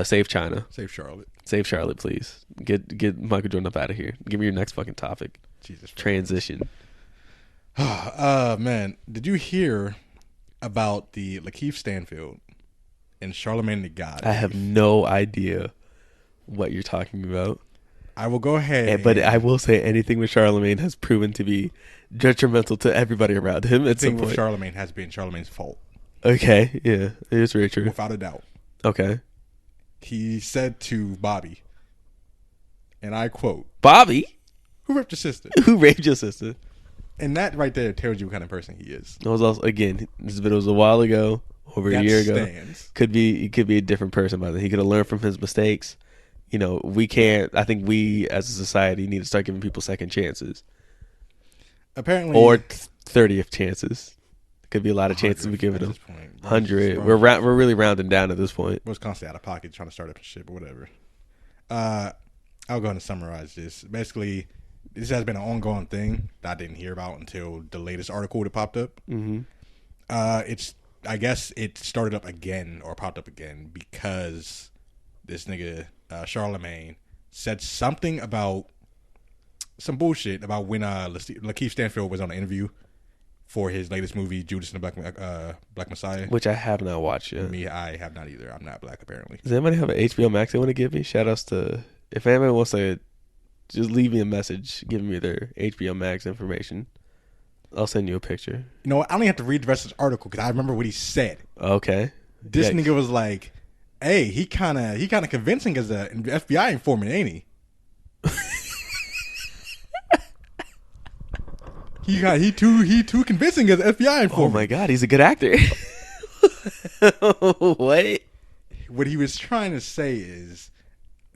Save China. Save Charlotte. Save Charlotte, please. Get Michael Jordan up out of here. Give me your next fucking topic. Jesus. Transition. Man, did you hear about the Lakeith Stanfield and Charlamagne the God? I have no idea what you're talking about. I will go ahead. But I will say anything with Charlamagne has proven to be detrimental to everybody around him at some point. With Charlamagne has been Charlamagne's fault. Okay, yeah, it is very true. Without a doubt. Okay. He said to Bobby, and I quote, "Bobby? Who raped your sister? Who raped your sister?" And that right there tells you what kind of person he is. It was also, again, this video was a while ago, over a year ago. He could be a different person by then. He could have learned from his mistakes. You know, I think we as a society need to start giving people second chances. Apparently. Or 30th chances. Could be a lot of chances we give it them. 100. We're really rounding down at this point. Was constantly out of pocket trying to start up and shit, but whatever. I'll go ahead and summarize this. Basically, this has been an ongoing thing that I didn't hear about until the latest article that popped up. Mm-hmm. I guess it started up again or popped up again because this nigga Charlamagne said something about some bullshit about when Lakeith Stanfield was on an interview for his latest movie, Judas and the Black Messiah. Which I have not watched yet. Me, I have not either. I'm not black, apparently. Does anybody have an HBO Max they want to give me? Shout outs to... If anybody wants to just leave me a message giving me their HBO Max information, I'll send you a picture. You know what? I don't even have to read the rest of this article because I remember what he said. Okay. This nigga was like, hey, he kind of convincing as an FBI informant, ain't he? He too convincing as an FBI informant. Oh my God, he's a good actor. What? What he was trying to say is,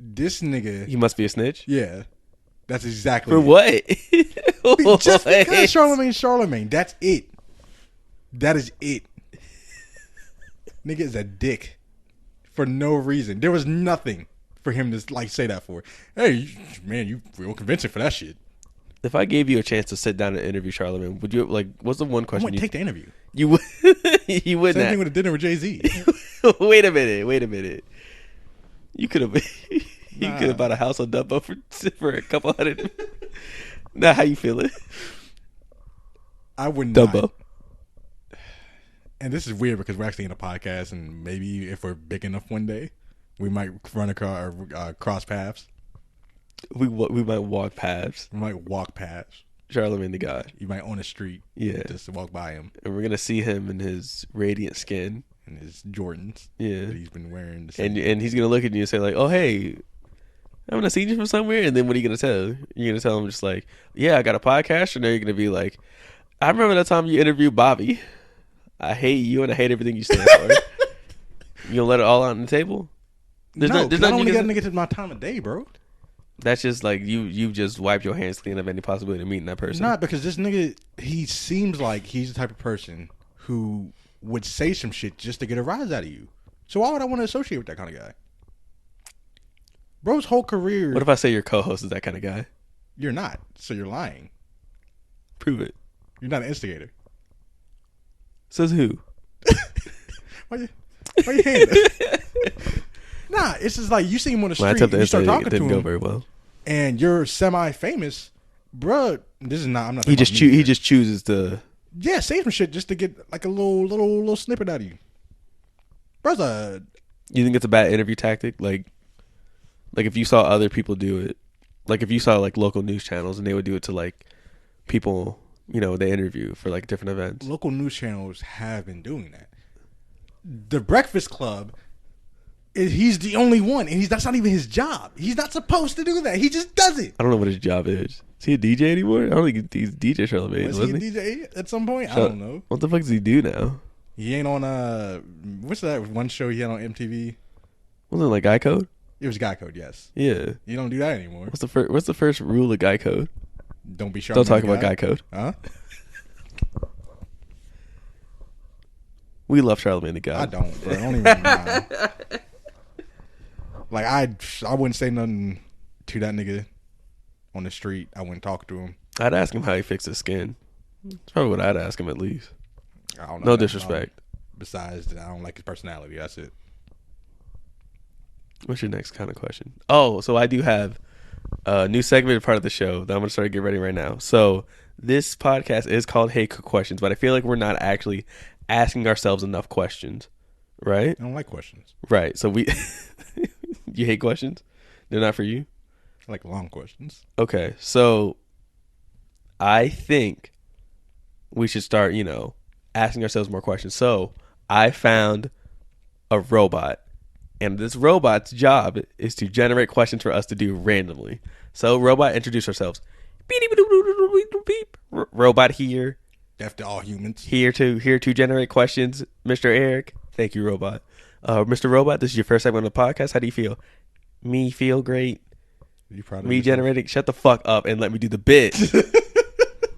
this nigga... He must be a snitch? Yeah. That's exactly For it. What? Just because Charlamagne. That's it. That is it. Nigga is a dick. For no reason. There was nothing for him to like say that for. Hey, man, you real convincing for that shit. If I gave you a chance to sit down and interview Charlamagne, would you like? What's the one I question wouldn't take the interview. you would? You wouldn't. Same thing with a dinner with Jay-Z. Wait a minute. You could have. You Nah. could have bought a house on Dumbo for a couple hundred. Now, how you feeling? I wouldn't. Dumbo. And this is weird because we're actually in a podcast, and maybe if we're big enough one day, we might run across cross paths. We might walk paths. We might walk past. Charlamagne the God. You might on the street. Yeah. Just walk by him. And we're gonna see him in his radiant skin. And his Jordans. Yeah. That he's been wearing. The same And he's gonna look at you and say like, "Oh hey, haven't I seen you from somewhere?" And then what are you gonna tell? You're gonna tell him just like, "Yeah, I got a podcast," or no, you're gonna be like, "I remember that time you interviewed Bobby. I hate you and I hate everything you stand for." You gonna let it all out on the table? No, I nothing don't you got can- to get to my time of day, bro. That's just like you just wiped your hands clean of any possibility of meeting that person. Not because this nigga, he seems like he's the type of person who would say some shit just to get a rise out of you. So why would I want to associate with that kind of guy? Bro's whole career. What if I say your co-host is that kind of guy? You're not, so you're lying. Prove it. You're not an instigator. Says who? Why you hating that? Nah, it's just like you see him on the When I street, took the you start instigate, talking it to didn't go him, very well. and you're semi-famous, bruh. This is not. I'm not. He talking just about me. he just chooses to. Yeah, say some shit just to get like a little snippet out of you. Bruh's a You think it's a bad interview tactic? Like if you saw other people do it, like if you saw like local news channels and they would do it to like people, they interview for like different events. local news channels have been doing that. The Breakfast Club, he's the only one, and that's not even his job. He's not supposed to do that. He just does it. I don't know what his job is. Is he a DJ anymore? I don't think he's DJ Charlamagne. Was Wasn't he a DJ at some point? I So- don't know. What the fuck does he do now? He ain't on what's that one show he had on MTV? Wasn't it like Guy Code? It was Guy Code, yes. Yeah. You don't do that anymore. What's the first rule of Guy Code? Don't be sharp. Don't talk about Guy Code. Huh? We love Charlamagne the God. I don't, bro. I don't even know. Like I wouldn't say nothing to that nigga on the street. I wouldn't talk to him. I'd ask him how he fixed his skin. That's probably what I'd ask him at least. I don't know. No nothing disrespect. about him. Besides, that I don't like his personality. That's it. What's your next kind of question? Oh, so I do have a new segment part of the show that I'm going to start to get ready right now. So this podcast is called Hey Questions, but I feel like we're not actually asking ourselves enough questions, right? I don't like questions. Right. So we, you hate questions? They're not for you? I like long questions. Okay. So I think we should start, asking ourselves more questions. So I found a robot. And this robot's job is to generate questions for us to do randomly. So, robot, introduce ourselves. Robot here. After all humans. Here to generate questions. Mr. Eric. Thank you, robot. Mr. Robot, this is your first segment on the podcast. How do you feel? Me feel great. You proud of Me yourself? generating. Shut the fuck up and let me do the bit.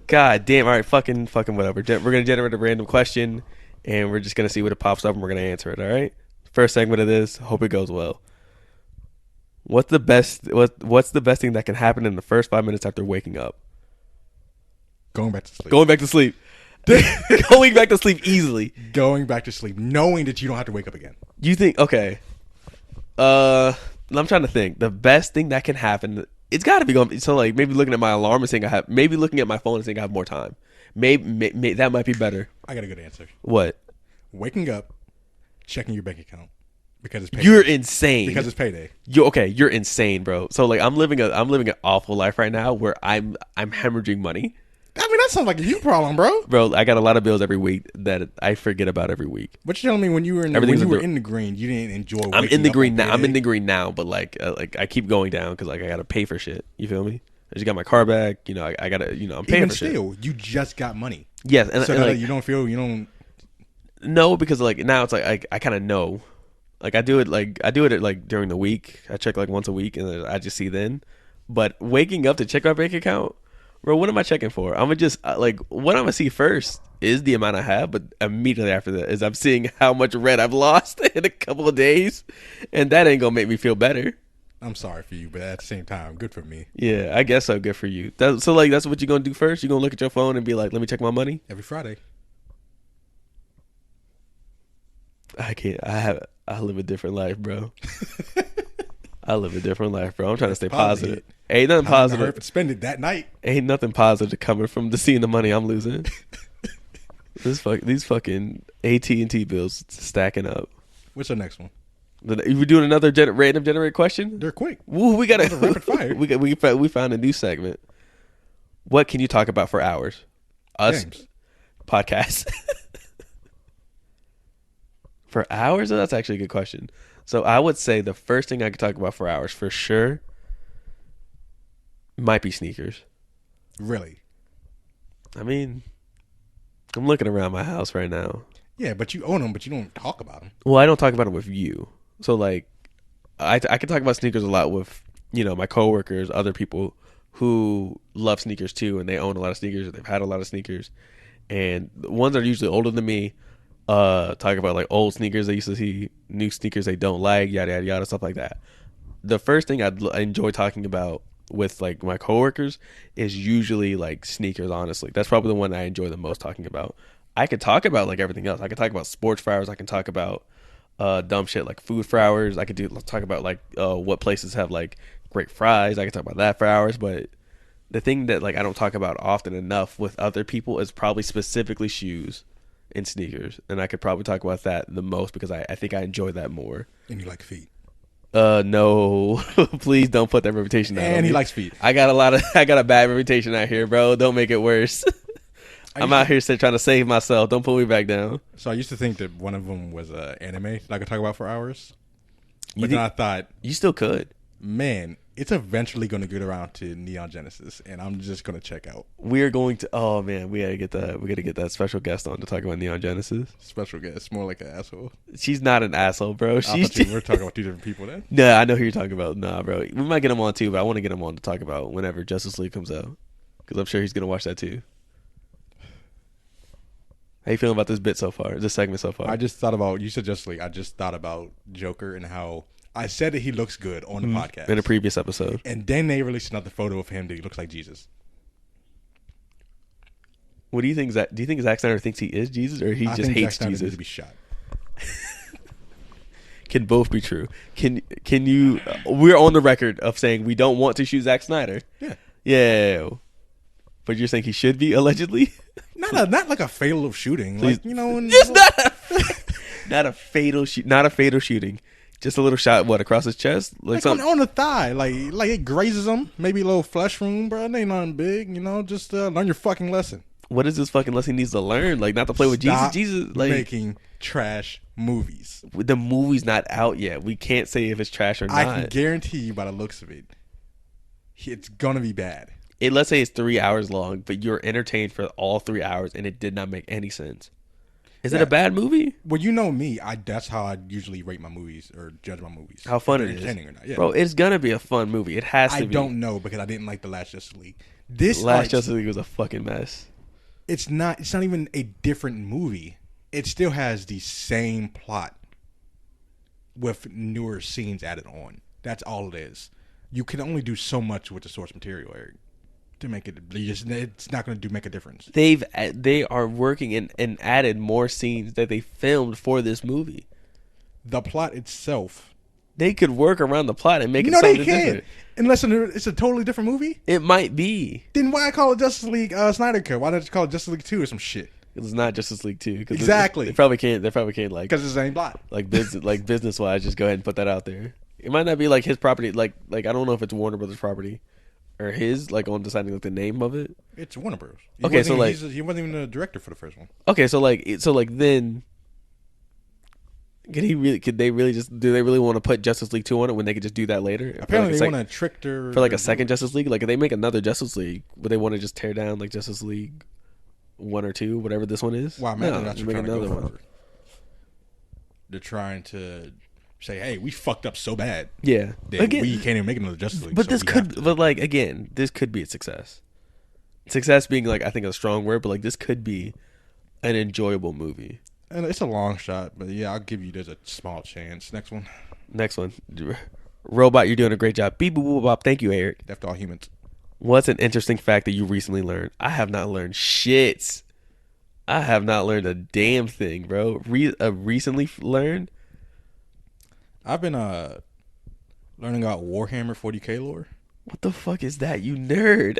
God damn. All right, fucking whatever. We're going to generate a random question, and we're just going to see what it pops up, and we're going to answer it, all right? First segment of this. Hope it goes well. What's the best thing that can happen in the first 5 minutes after waking up? Going back to sleep. Going back to sleep. Going back to sleep easily. Going back to sleep, knowing that you don't have to wake up again. You think? Okay. I'm trying to think. The best thing that can happen. It's got to be going. So like maybe looking at my alarm and saying I have. Maybe looking at my phone and saying I have more time. Maybe that might be better. I got a good answer. What? Waking up, checking your bank account because it's payday. You're insane. Because it's payday. You're insane, bro. So like I'm living an awful life right now where I'm hemorrhaging money. I mean, that sounds like a you problem, bro. Bro, I got a lot of bills every week that I forget about every week. But you're telling me when you were in the green, you didn't enjoy. I'm in the green now. I'm in the payday? green now, but like I keep going down because like I gotta pay for shit. You feel me? I just got my car back. I gotta. I'm paying Even for still, shit. you just got money. Yes, and, So and like, you don't. no, because like now it's like I kind of know. Like I do it like during the week. I check like once a week, and then I just see then. But waking up to check my bank account, bro, what am I checking for? I'm gonna just like what I'm gonna see first is the amount I have, but immediately after that is I'm seeing how much red I've lost in a couple of days, and that ain't gonna make me feel better. I'm sorry for you, but at the same time, good for me. Yeah, I guess so. Good for you. So like, that's what you're gonna do first. You're gonna look at your phone and be like, "Let me check my money." Every Friday. I can't. I live a different life, bro. I live a different life, bro. I'm trying to stay positive. Ain't nothing positive. Spend it that night. Ain't nothing positive coming from seeing the money I'm losing. These fucking AT&T bills stacking up. What's the next one? We're doing another random generate question. They're quick. Woo, we got a rapid fire. We found a new segment. What can you talk about for hours? Us Games. Podcasts. For hours? That's actually a good question. So I would say the first thing I could talk about for hours for sure might be sneakers. Really? I mean, I'm looking around my house right now. Yeah, but you own them, but you don't talk about them. Well, I don't talk about them with you. So like, I can talk about sneakers a lot with, my coworkers, other people who love sneakers too, and they own a lot of sneakers. They've had a lot of sneakers, and the ones that are usually older than me talk about like old sneakers they used to see, new sneakers they don't like, yada yada yada, stuff like that. The first thing I enjoy talking about with like my coworkers is usually like sneakers. Honestly, that's probably the one I enjoy the most talking about. I could talk about like everything else. I could talk about sports for hours. I can talk about dumb shit like food for hours. I could talk about like what places have like great fries. I could talk about that for hours. But the thing that like I don't talk about often enough with other people is probably specifically shoes and sneakers, and I could probably talk about that the most because I think I enjoy that more. And you like feet. No, please don't put that reputation out. And he likes feet. I got a bad reputation out here, bro. Don't make it worse. I'm out here trying to save myself. Don't pull me back down. So I used to think that one of them was anime that I could talk about for hours. But then I thought, you still could. Man, it's eventually going to get around to Neon Genesis, and I'm just going to check out. We're going to. Oh man, we gotta get that. We gotta get that special guest on to talk about Neon Genesis. Special guest, more like an asshole. She's not an asshole, bro. We're talking about two different people then. No, I know who you're talking about. Nah, bro. We might get him on too, but I want to get him on to talk about whenever Justice League comes out, because I'm sure he's gonna watch that too. How you feeling about this segment so far? I just thought about, you said Justice League. I just thought about Joker and how I said that he looks good on the podcast. In a previous episode. And then they released another photo of him that he looks like Jesus. What do you think, Zach? Do you think Zack Snyder thinks he is Jesus, or he just hates Zack Snyder Jesus? Needs to be shot. Can both be true. Can you... We're on the record of saying we don't want to shoot Zack Snyder. Yeah. Yeah. But you're saying he should be, allegedly? Not like a fatal shooting. Please. Like, Just not a fatal shooting. Just a little shot, across his chest? Like on the thigh. Like it grazes him. Maybe a little flesh wound, bro. It ain't nothing big, Just learn your fucking lesson. What is this fucking lesson he needs to learn? Like, not to play with Stop Jesus? Like, making trash movies. The movie's not out yet. We can't say if it's trash or not. I can guarantee you by the looks of it, it's gonna be bad. Let's say it's 3 hours long, but you're entertained for all 3 hours, and it did not make any sense. Is it a bad movie? Well, you know me. That's how I usually rate my movies or judge my movies. How fun it is. Or not. Yeah. Bro, it's gonna be a fun movie. It has to be. I don't know because I didn't like the last Justice League. Justice League was a fucking mess. It's not even a different movie. It still has the same plot with newer scenes added on. That's all it is. You can only do so much with the source material, Eric, to make it. It's not going to make a difference. They are working and added more scenes that they filmed for this movie. The plot itself. They could work around the plot and make it something different. Unless it's a totally different movie. It might be. Then why call it Justice League Snyder Cut? Why not just call it Justice League 2 or some shit? It's not Justice League 2. Exactly. They probably can't like, because it's the same plot. Like business wise, just go ahead and put that out there. It might not be like his property. Like I don't know if it's Warner Brothers property or his. Like on deciding like the name of it. It's Warner Bros. He wasn't even the director for the first one. Okay, so then. Do they really want to put Justice League 2 on it when they could just do that later? Apparently they want to trick their... For like a second Justice League? Like if they make another Justice League, would they want to just tear down like Justice League 1 or 2, whatever this one is? Well, imagine that's make another one. They're trying to say, hey, we fucked up so bad. Yeah. Again, we can't even make another Justice League. But this could be a success. Success being like, I think a strong word, but like this could be an enjoyable movie. And it's a long shot, but yeah, I'll give you there's a small chance. Next one. Robot, you're doing a great job. Beep boop boop bop. Thank you, Eric. After all humans. What's an interesting fact that you recently learned? I have not learned shit. I have not learned a damn thing, bro. Recently learned? I've been learning about Warhammer 40k lore. What the fuck is that, you nerd?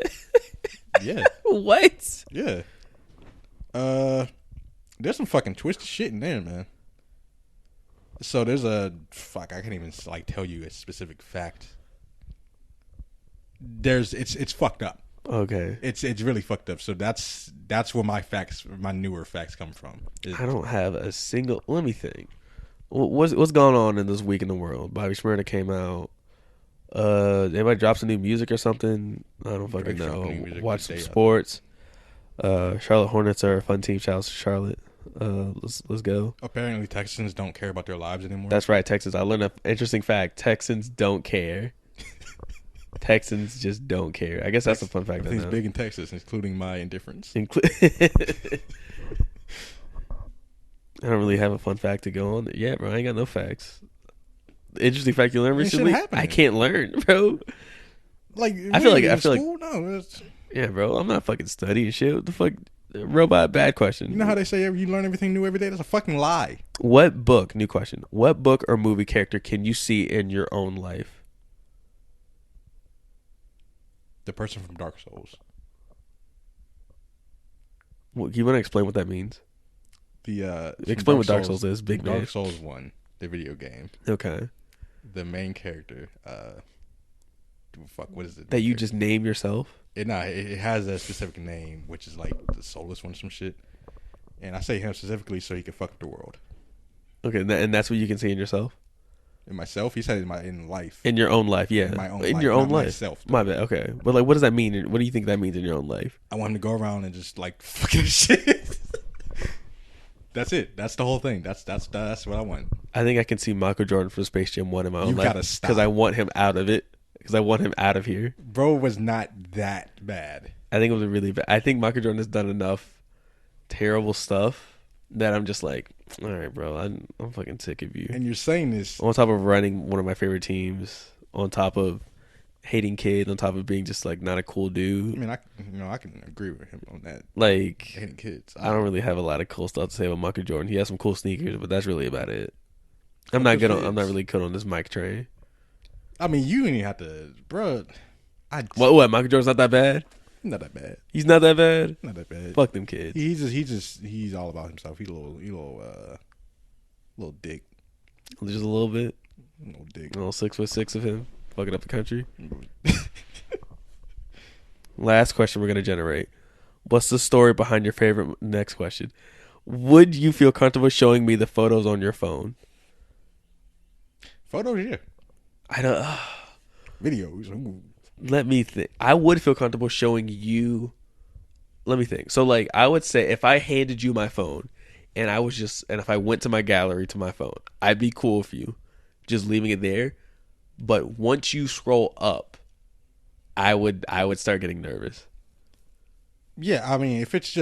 Yeah. What? Yeah. There's some fucking twisted shit in there, man. So there's I can't even like tell you a specific fact. It's fucked up. Okay. It's really fucked up. So that's where my newer facts come from. I don't have a single. Let me think. What's going on in this week in the world? Bobby Shmurda came out. Anybody drops some new music or something? I don't fucking know. Watch some sports. Charlotte Hornets are a fun team. Shout out to Charlotte. Let's go. Apparently Texans don't care about their lives anymore. That's right, Texans. I learned an interesting fact. Texans don't care. Texans just don't care. I guess that's a fun fact. Everything's big in Texas, including my indifference. I don't really have a fun fact to go on. Yeah, bro, I ain't got no facts. The interesting fact you learned recently? I can't learn, bro. Like I feel like no, yeah, bro. I'm not fucking studying shit. What the fuck? Robot, bad question. You know how they say you learn everything new every day? That's a fucking lie. What book? New question. What book or movie character can you see in your own life? The person from Dark Souls. Well, you want to explain what that means? Explain what Dark Souls is, big man. Dark Souls 1, the video game. Okay. The main character. What is it? That you just name yourself? It has a specific name, which is like the soulless one, some shit. And I say him specifically so he can fuck up the world. Okay, and that's what you can see in yourself? In myself? He said in life. In your own life, yeah. In my own in life, your own life. Myself, my bad. Okay, but like, what does that mean? What do you think that means in your own life? I want him to go around and just like fucking shit. That's it. That's the whole thing. That's what I want. I think I can see Michael Jordan from Space Jam 1 in my own life. You gotta stop. Because I want him out of it. Because I want him out of here. Bro was not that bad. I think it was really bad. I think Michael Jordan has done enough terrible stuff that I'm just like, all right, bro, I'm fucking sick of you. And you're saying this on top of running one of my favorite teams, on top of hating kids, on top of being just like not a cool dude. I mean, I can agree with him on that. Like hating kids. I don't really have a lot of cool stuff to say about Michael Jordan. He has some cool sneakers, but that's really about it. I'm not really good on this mic train. I mean, you didn't have to, bro. What? Michael Jordan's not that bad? Not that bad. He's not that bad. Not that bad. Fuck them kids. He's all about himself. He's a little dick. Just a little bit. A little dick. A little 6'6" of him fucking up the country. Last question we're gonna generate. What's the story behind your favorite? Next question. Would you feel comfortable showing me the photos on your phone? Photos, yeah. I don't. Videos. Ooh. Let me think. I would feel comfortable showing you. Let me think. So, like, I would say if I handed you my phone, and if I went to my gallery to my phone, I'd be cool with you just leaving it there. But once you scroll up, I would start getting nervous. Yeah, I mean, if it's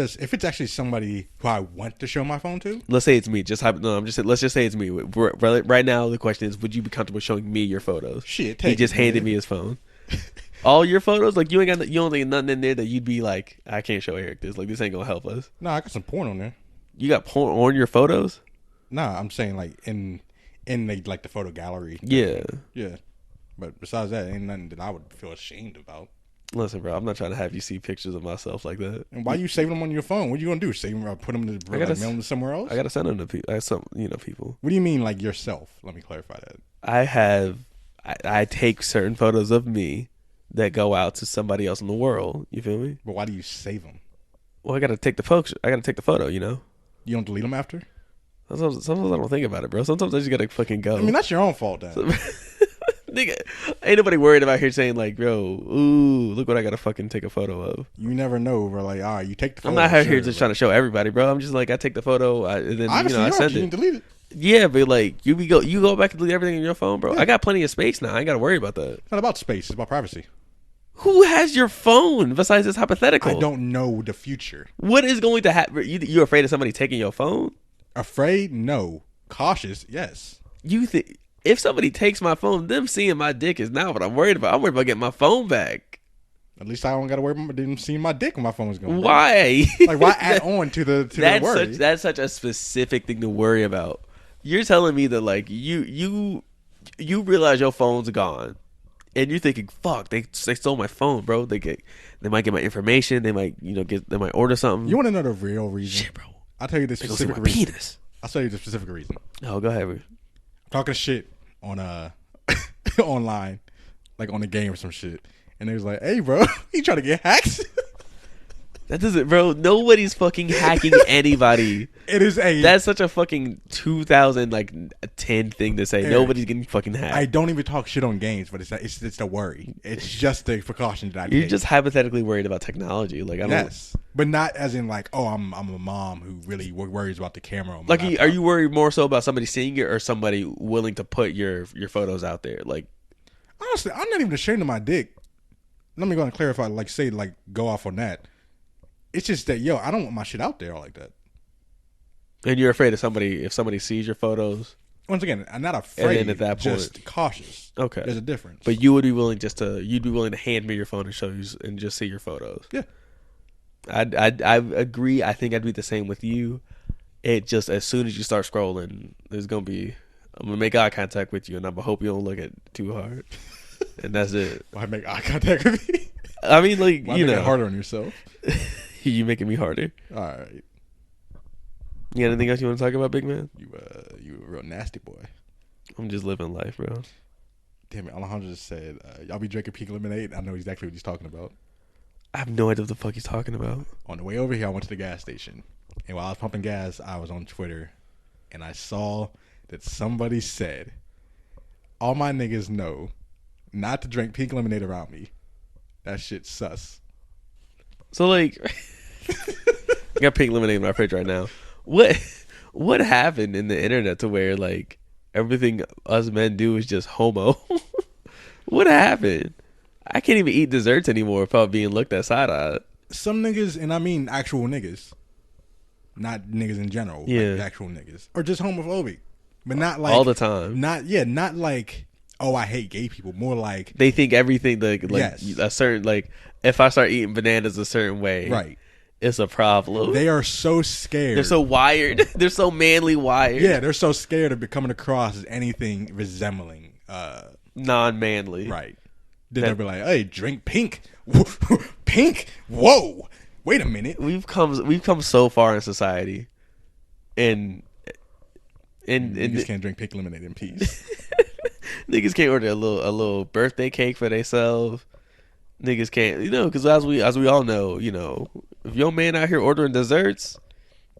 actually somebody who I want to show my phone to. Let's say it's me. Let's just say it's me. Right now, the question is, would you be comfortable showing me your photos? Shit, he just handed me his phone. All your photos, like you don't think nothing in there that you'd be like, I can't show Eric this. Like this ain't gonna help us. Nah, I got some porn on there. You got porn on your photos? Nah, I'm saying like in the photo gallery. Yeah. Yeah. But besides that, ain't nothing that I would feel ashamed about. Listen, bro, I'm not trying to have you see pictures of myself like that. And why you saving them on your phone? What are you gonna do? Save them or put them to mail them somewhere else? I gotta send them to people. People. What do you mean, like yourself? Let me clarify that. I take certain photos of me that go out to somebody else in the world. You feel me? But why do you save them? Well, I gotta take the photo. You know. You don't delete them after? Sometimes I don't think about it, bro. Sometimes I just gotta fucking go. I mean, that's your own fault, then. Nigga, ain't nobody worried about here saying like, bro, ooh, look what I gotta fucking take a photo of. You never know, bro. Like, all right, you take the photo. I'm not out here just trying to show everybody, bro. I'm just like, I take the photo, and then honestly, I send it. You can delete it. Yeah, but like, you go back and delete everything in your phone, bro. Yeah. I got plenty of space now. I ain't gotta worry about that. It's not about space. It's about privacy. Who has your phone besides this hypothetical? I don't know the future. What is going to happen? You're afraid of somebody taking your phone? Afraid? No. Cautious? Yes. You think? if somebody takes my phone, them seeing my dick is not what I'm worried about. I'm worried about getting my phone back. At least I don't got to worry about them seeing my dick when my phone was going. Why? Like, why add on to the worry? That's such a specific thing to worry about. You're telling me that like you realize your phone's gone, and you're thinking, "Fuck, they stole my phone, bro. They might get my information. They might they might order something." You want to know the real reason? Shit, bro. I'll tell you the specific reason. Penis. I'll tell you the specific reason. Oh, go ahead. I'm talking shit on online, like on a game or some shit, and they was like, "Hey, bro, you trying to get hacked?" That doesn't, bro. Nobody's fucking hacking anybody. That's such a fucking 2010 thing to say. Eric, nobody's getting fucking hacked. I don't even talk shit on games, but it's the worry. It's just the precaution that I take. You're just hypothetically worried about technology, like I don't. Yes, but not as in like, oh, I'm a mom who really worries about the camera. On my like, laptop. Are you worried more so about somebody seeing it or somebody willing to put your photos out there? Like, honestly, I'm not even ashamed of my dick. Let me go and clarify. Like, say, like, go off on that. It's just that, I don't want my shit out there like that. And you're afraid of if somebody sees your photos? Once again, I'm not afraid. And then at that point, just cautious. Okay. There's a difference. But you would be willing you'd be willing to hand me your phone and show you and just see your photos? Yeah. I agree. I think I'd be the same with you. It just, as soon as you start scrolling, I'm going to make eye contact with you, and I'm going to hope you don't look at it too hard. And that's it. Why make eye contact with me? I mean, like, why make it harder on yourself? You making me harder. All right. You got anything else you want to talk about, big man? You a real nasty boy. I'm just living life, bro. Damn it, Alejandro just said, y'all be drinking pink lemonade? I know exactly what he's talking about. I have no idea what the fuck he's talking about. On the way over here, I went to the gas station. And while I was pumping gas, I was on Twitter. And I saw that somebody said, all my niggas know not to drink pink lemonade around me. That shit's sus. So, like, I got pink lemonade in my fridge right now. What happened in the internet to where, like, everything us men do is just homo? What happened? I can't even eat desserts anymore without being looked at side-eyed. Some niggas, and I mean actual niggas, not niggas in general, like actual niggas, are just homophobic. But not like... all the time. Not like, oh, I hate gay people. More like... they think everything, like yes. A certain, like, if I start eating bananas a certain way... right. It's a problem. They are so scared. They're so wired. They're so manly wired. Yeah, they're so scared of coming across as anything resembling non-manly. Right. Then they'll be like, "Hey, drink pink, pink. Whoa, wait a minute." We've come so far in society, and niggas can't drink pink lemonade in peace. Niggas can't order a little birthday cake for themselves. Niggas can't, because as we all know, if your man out here ordering desserts,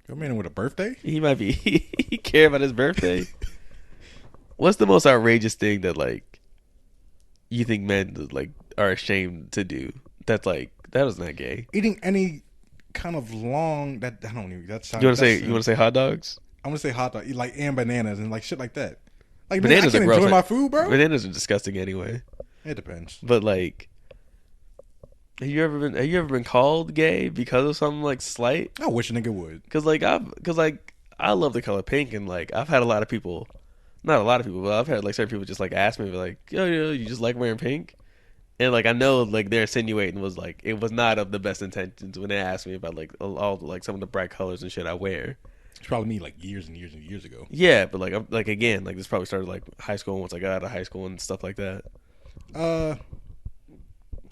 your man with a birthday, he might be he care about his birthday. What's the most outrageous thing that like you think men like are ashamed to do? That's like that is not gay. Eating any kind of long that I don't even. That's you want to say hot dogs? I want to say hot dog, like and bananas and like shit like that. Like bananas man, I can't are gross. Enjoy my food, bro. Bananas are disgusting anyway. It depends. But like. Have you ever been called gay because of something like slight? I wish a nigga would. Cause I love the color pink, and like I've had a lot of people, not a lot of people, but I've had like certain people just like ask me like, yo, you just like wearing pink, and like I know like they're insinuating was like it was not of the best intentions when they asked me about like all like some of the bright colors and shit I wear. It's probably me like years and years and years ago. Yeah, but like I'm like again like this probably started like high school once I got out of high school and stuff like that.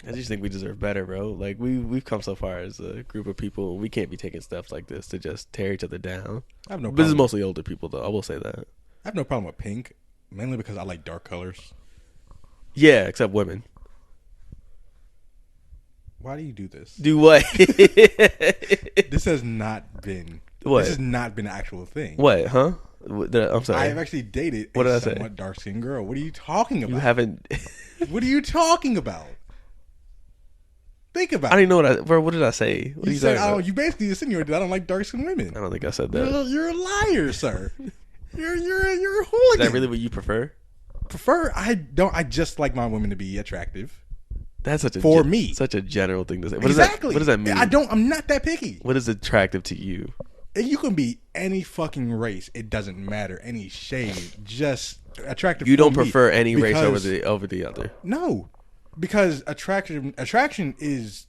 I just think we deserve better, bro. Like we've come so far as a group of people. We can't be taking steps like this to just tear each other down. I have no problem. This is mostly older people, though. I will say that. I have no problem with pink, mainly because I like dark colors. Yeah, except women. Why do you do this? Do what? This has not been. What? This has not been an actual thing. What? Huh? I'm sorry. I have actually dated a somewhat dark skinned girl. What are you talking about? You haven't. What are you talking about? Think about it. I don't even know what did I say? What you said, you basically insinuated that I don't like dark skinned women. I don't think I said that. You're a liar, sir. You're a hooligan. Is that really what you prefer? I don't. I just like my women to be attractive. That's such a general thing to say. Exactly. What does that mean? I'm not that picky. What is attractive to you? You can be any fucking race. It doesn't matter. Any shade. Just attractive. You don't for me prefer any race because- over the other. No, because attraction is.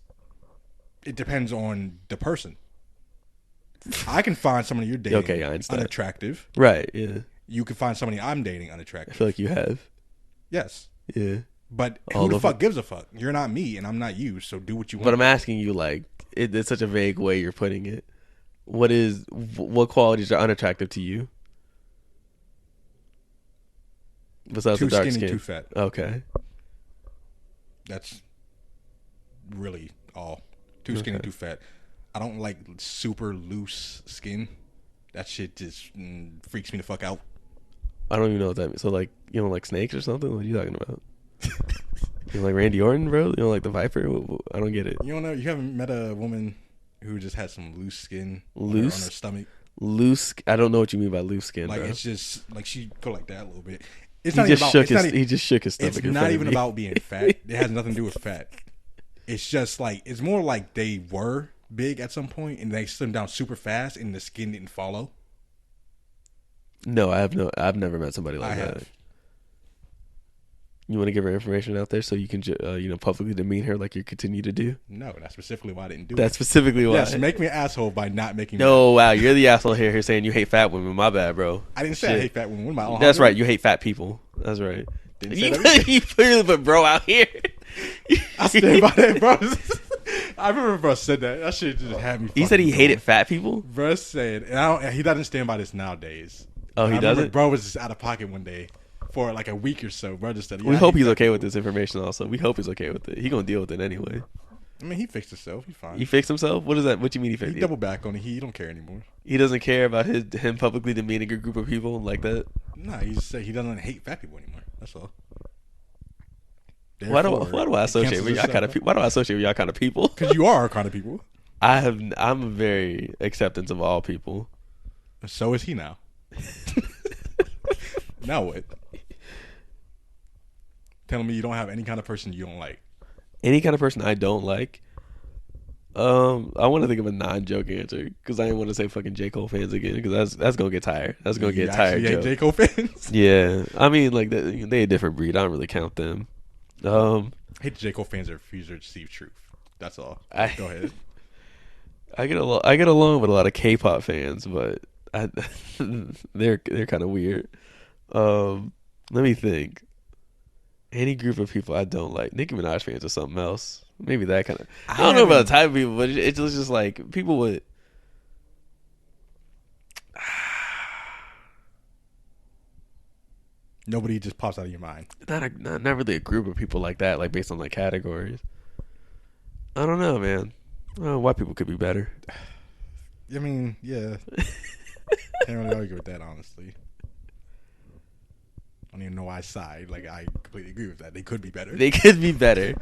It depends on the person. I can find somebody you're dating unattractive. Right, yeah. You can find somebody I'm dating I unattractive. feel like you have. Yes. Yeah. But who the fuck gives a fuck? You're not me, and I'm not you, so do what you want. But I'm asking you, like, it's such a vague way you're putting it. What qualities are unattractive to you? Besides Too the dark skinny, skin. too fat. Okay. That's really all. Too skinny, too fat. I don't like super loose skin. That shit just freaks me the fuck out. I don't even know what that means. So, like, you don't like snakes or something? What are you talking about? You like Randy Orton, bro? You don't like the Viper? I don't get it. You don't know? You haven't met a woman who just had some loose skin on her stomach? Loose? I don't know what you mean by loose skin, like, bro. It's just, like, she go like that a little bit. He just shook his stomach. It's not even about being fat. It has nothing to do with fat. It's just like, it's more like they were big at some point and they slimmed down super fast and the skin didn't follow. No, I've never met somebody like that. You want to give her information out there so you can, publicly demean her like you continue to do? No, that's specifically why I didn't do it. That's specifically why. Yes, make me an asshole by not making me. No, wow, you're the asshole here saying you hate fat women. My bad, bro. I didn't say I hate fat women. That's right. You hate fat people. That's right. Didn't say that. You clearly put bro out here. I stand by that, bro. I remember bro said that. That shit just had me. He said he hated fat people? Bro said, and he doesn't stand by this nowadays. Oh, he doesn't? Bro was just out of pocket one day for like a week or so. Bro just said, we hope he's okay with this information also. We hope he's okay with it. He gonna deal with it anyway. I mean, he fixed himself. He's fine. He fixed himself? What is that? What do you mean he fixed? He doubled back on it. He don't care anymore. He doesn't care about him publicly demeaning a group of people like that? Nah, he just said he doesn't hate fat people anymore. That's all. Why do I associate with y'all kind of people? Why do I associate with y'all kind of people? Because you are our kind of people. I'm very acceptance of all people. So is he now. Now what? Telling me you don't have any kind of person you don't like. Any kind of person I don't like? I want to think of a non-joke answer because I didn't want to say fucking J. Cole fans again because that's gonna get tired. That's gonna get tired. Yeah, J. Cole fans. Yeah, I mean like they a different breed. I don't really count them. I hate the J. Cole fans that refuse to receive truth. That's all. Go ahead. I get along with a lot of K-pop fans, but they're kind of weird. Let me think. Any group of people I don't like. Nicki Minaj fans or something else. Maybe that kind of. I don't know about the type of people, but it's just like people with. Nobody just pops out of your mind. Not really a group of people like that, like based on like categories. I don't know, man. White people could be better. I mean, yeah. Can't really argue with that, honestly. I don't even know why I side. Like, I completely agree with that. They could be better. They could be better.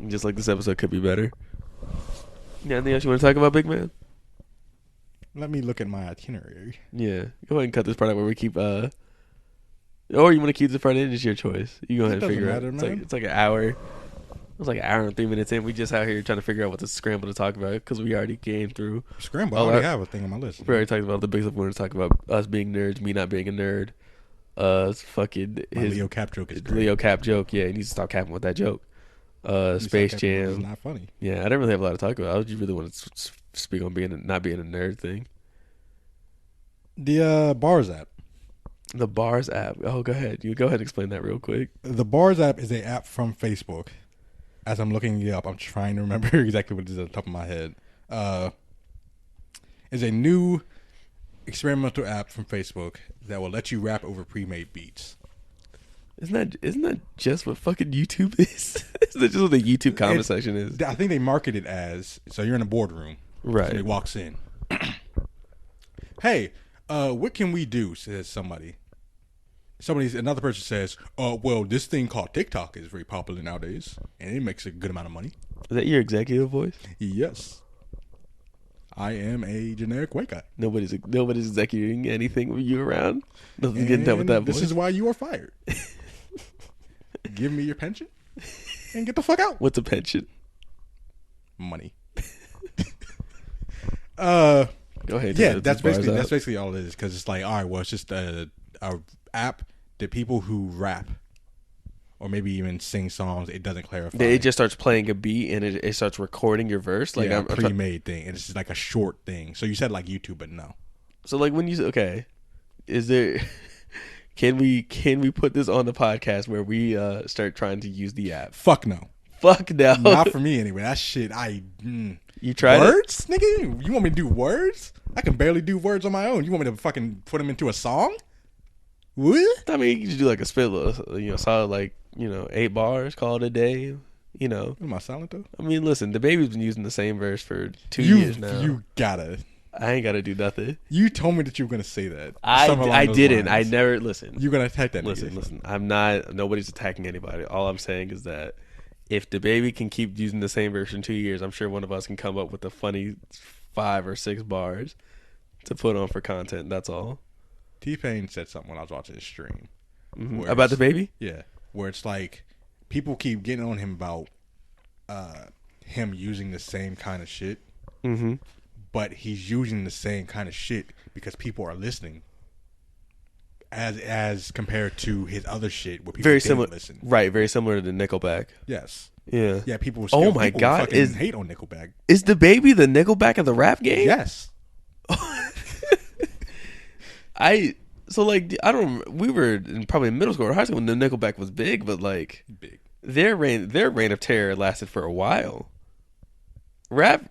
Just like this episode could be better. Yeah, anything else you want to talk about, big man? Let me look at my itinerary. Yeah. Go ahead and cut this part out where we keep... Or you want to keep this part in? It's your choice. You go ahead and figure it out. It's like an hour. It's like an hour and 3 minutes in. We just out here trying to figure out what to scramble to talk about because we already came through. Scramble? I already have a thing on my list. We already talked about the big stuff. We want to talk about us being nerds, me not being a nerd. Fucking his Leo Cap joke is great. Leo Cap joke. Yeah, he needs to stop capping with that joke. Space Jam. It's not funny. Yeah, I didn't really have a lot to talk about. I just really want to speak on not being a nerd thing. The Bars app. The Bars app. Oh, go ahead. You go ahead and explain that real quick. The Bars app is an app from Facebook. As I'm looking it up, I'm trying to remember exactly what it is at the top of my head. It's a new experimental app from Facebook that will let you rap over pre-made beats. Isn't that just what fucking YouTube is? Isn't that just what the YouTube comment section is? I think they market it as, so you're in a boardroom. Right. Somebody walks in. Hey, what can we do? Says somebody. Another person says, well, this thing called TikTok is very popular nowadays, and it makes a good amount of money. Is that your executive voice? Yes. I am a generic white guy. Nobody's executing anything with you around. Nothing's getting done with that voice. This is why you are fired. Give me your pension and get the fuck out. What's a pension? Money. Go ahead. Yeah, that's basically all it is. Because it's like, all right, well, it's just a app the people who rap or maybe even sing songs, it doesn't clarify. It just starts playing a beat and it starts recording your verse. Like a pre-made thing. And it's just like a short thing. So you said like YouTube, but no. So like when you okay, is there? Can we put this on the podcast where we start trying to use the app? Fuck no. Fuck no. Not for me anyway. That shit. You tried words, nigga? You want me to do words? I can barely do words on my own. You want me to fucking put them into a song? What? I mean, you could do like a spit, solid like 8 bars, call it a day. Am I silent though? I mean, listen, the baby's been using the same verse for 2 years now. You gotta. I ain't gotta do nothing. You told me that you were gonna say that. I didn't. Lines. I never listen. You're gonna attack that. Listen. I'm not. Nobody's attacking anybody. All I'm saying is that if the baby can keep using the same verse in 2 years, I'm sure one of us can come up with a funny 5 or 6 bars to put on for content. That's all. T-Pain said something when I was watching his stream about the baby. Yeah, where it's like people keep getting on him about him using the same kind of shit. Mm-hmm. But he's using the same kind of shit because people are listening, as compared to his other shit where people didn't listen. Right, very similar to Nickelback. Yes. Yeah. People. Oh my God! Hate on Nickelback. Is the baby the Nickelback of the rap game? Yes. We were in probably middle school or high school when the Nickelback was big, but like their reign of terror lasted for a while. Rap,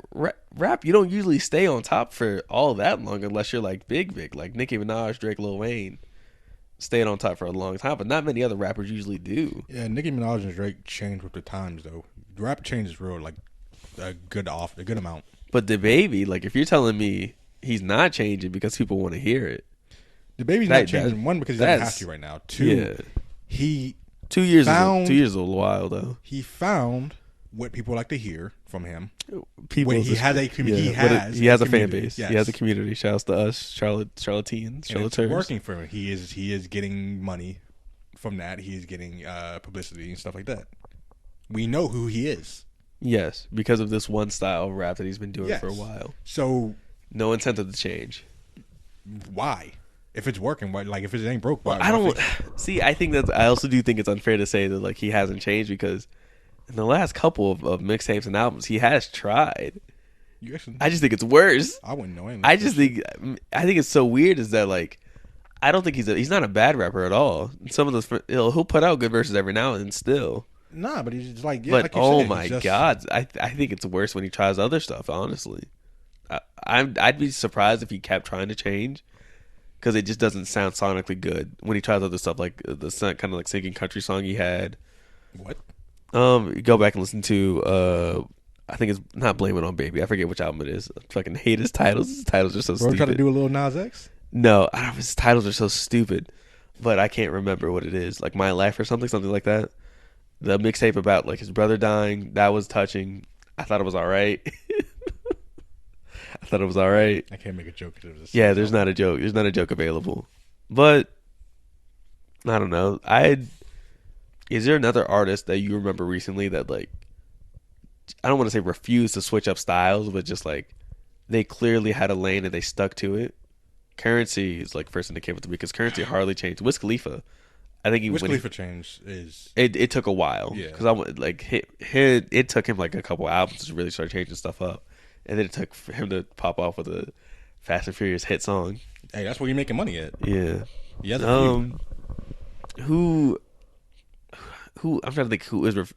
you don't usually stay on top for all that long unless you're like big, like Nicki Minaj, Drake, Lil Wayne, staying on top for a long time. But not many other rappers usually do. Yeah, Nicki Minaj and Drake change with the times though. Rap changes real like a good amount. But the baby, like if you're telling me he's not changing because people want to hear it, the baby's not changing. One, because he doesn't have to right now. Two, he 2 years. 2 years is a little while though. He found what people like to hear from him. He has a fan base. Yes. He has a community. Shouts to us, Charlatans. It's working for him. He is getting money from that. He is getting publicity and stuff like that. We know who he is. Yes, because of this one style of rap that he's been doing for a while. So no incentive to change. Why? If it's working, why? Like if it ain't broke, why? I don't see. I think I also do think it's unfair to say that like he hasn't changed because in the last couple of mixtapes and albums he has tried. I just think it's worse. I wouldn't know anything. I think it's so weird is that like I don't think he's not a bad rapper at all. Some of those he'll put out good verses every now and then still. Nah, but he's just like But like my God, I think it's worse when he tries other stuff. Honestly, I'd be surprised if he kept trying to change. Because it just doesn't sound sonically good when he tries other stuff, like the kind of like singing country song he had. What? Go back and listen to. I think it's not Blame It on Baby. I forget which album it is. I fucking hate his titles. His titles are so stupid. Try to do a little Nas X? No, I don't know. His titles are so stupid, but I can't remember what it is. Like My Life or something like that. The mixtape about like his brother dying. That was touching. I thought it was all right. I can't make a joke. Yeah, there's not a joke. There's not a joke available. But I don't know. Is there another artist that you remember recently that like I don't want to say refused to switch up styles, but just like they clearly had a lane and they stuck to it? Currency is like first thing that came up to me because Currency hardly changed. Wiz Khalifa, I think Wiz Khalifa changed is it took a while. Yeah, because I like it took him like a couple albums to really start changing stuff up. And then it took for him to pop off with a Fast and Furious hit song. Hey, that's where you're making money at. Yeah. Who? I'm trying to think who is.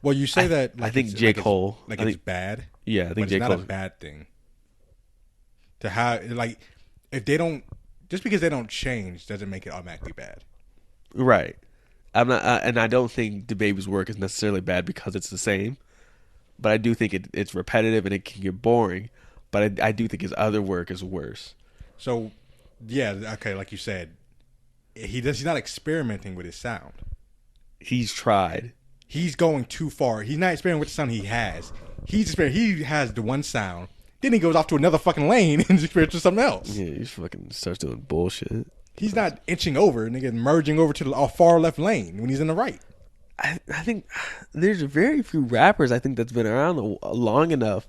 Well, you say that. Like I think J. Cole. It's bad. Yeah, I think J. Cole. It's not a bad thing. To have like, if they don't, just because they don't change doesn't make it automatically bad. Right. I'm not, and I don't think DaBaby's work is necessarily bad because it's the same. But I do think it's repetitive and it can get boring. But I do think his other work is worse. So, yeah, okay, like you said, he's not experimenting with his sound. He's tried. He's going too far. He's not experimenting with the sound he has. He has the one sound. Then he goes off to another fucking lane and experiences something else. Yeah, he fucking starts doing bullshit. He's not inching over and merging over to the far left lane when he's in the right. I think there's very few rappers I think that's been around long enough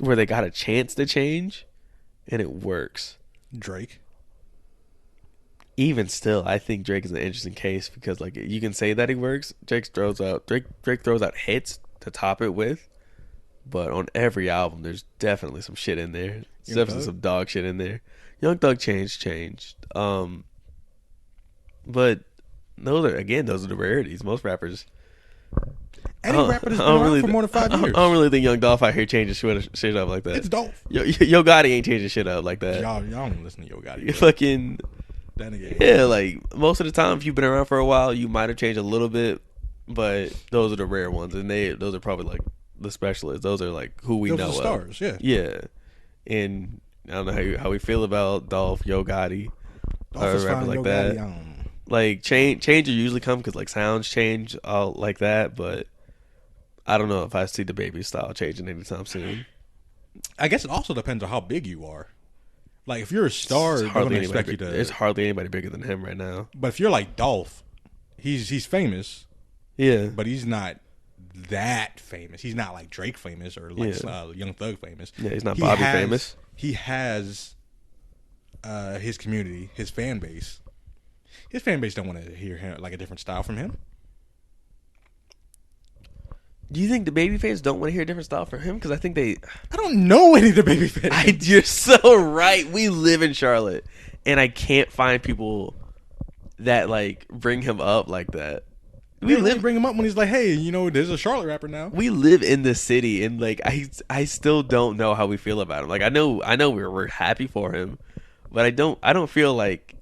where they got a chance to change and it works. Drake. Even still, I think Drake is an interesting case because like you can say that he works. Drake throws out hits to top it with, but on every album, there's definitely some shit in there. There's definitely some dog shit in there. Young Thug changed. But those are the rarities. Most rappers. Any rapper that's been around for more than 5 years. I don't really think Young Dolph out here changing shit up like that. It's Dolph. Yo Gotti ain't changing shit up like that. Y'all don't listen to Yo Gotti. You fucking. Then again. Yeah, like most of the time, if you've been around for a while, you might have changed a little bit, but those are the rare ones, and those are probably like the specialists. Those are like who we know. Those are stars, yeah. Yeah, and I don't know how we feel about Dolph, Yo Gotti, Dolph or rappers like that. Like change usually come because like sounds change all like that, but I don't know if I see the baby style changing anytime soon. I guess it also depends on how big you are. Like if you're a star, they're gonna expect you to. There's hardly anybody bigger than him right now. But if you're like Dolph, he's famous. Yeah, but he's not that famous. He's not like Drake famous or like Young Thug famous. Yeah, he's not Bobby famous. He has his community, his fan base. His fan base don't want to hear him like a different style from him. Do you think the baby fans don't want to hear a different style from him? Because I think they... I don't know any of the baby fans. You're so right. We live in Charlotte, and I can't find people that like bring him up like that. We bring him up when he's like, hey, you know, there's a Charlotte rapper now. We live in the city, and like I still don't know how we feel about him. Like I know we're happy for him, but I don't feel like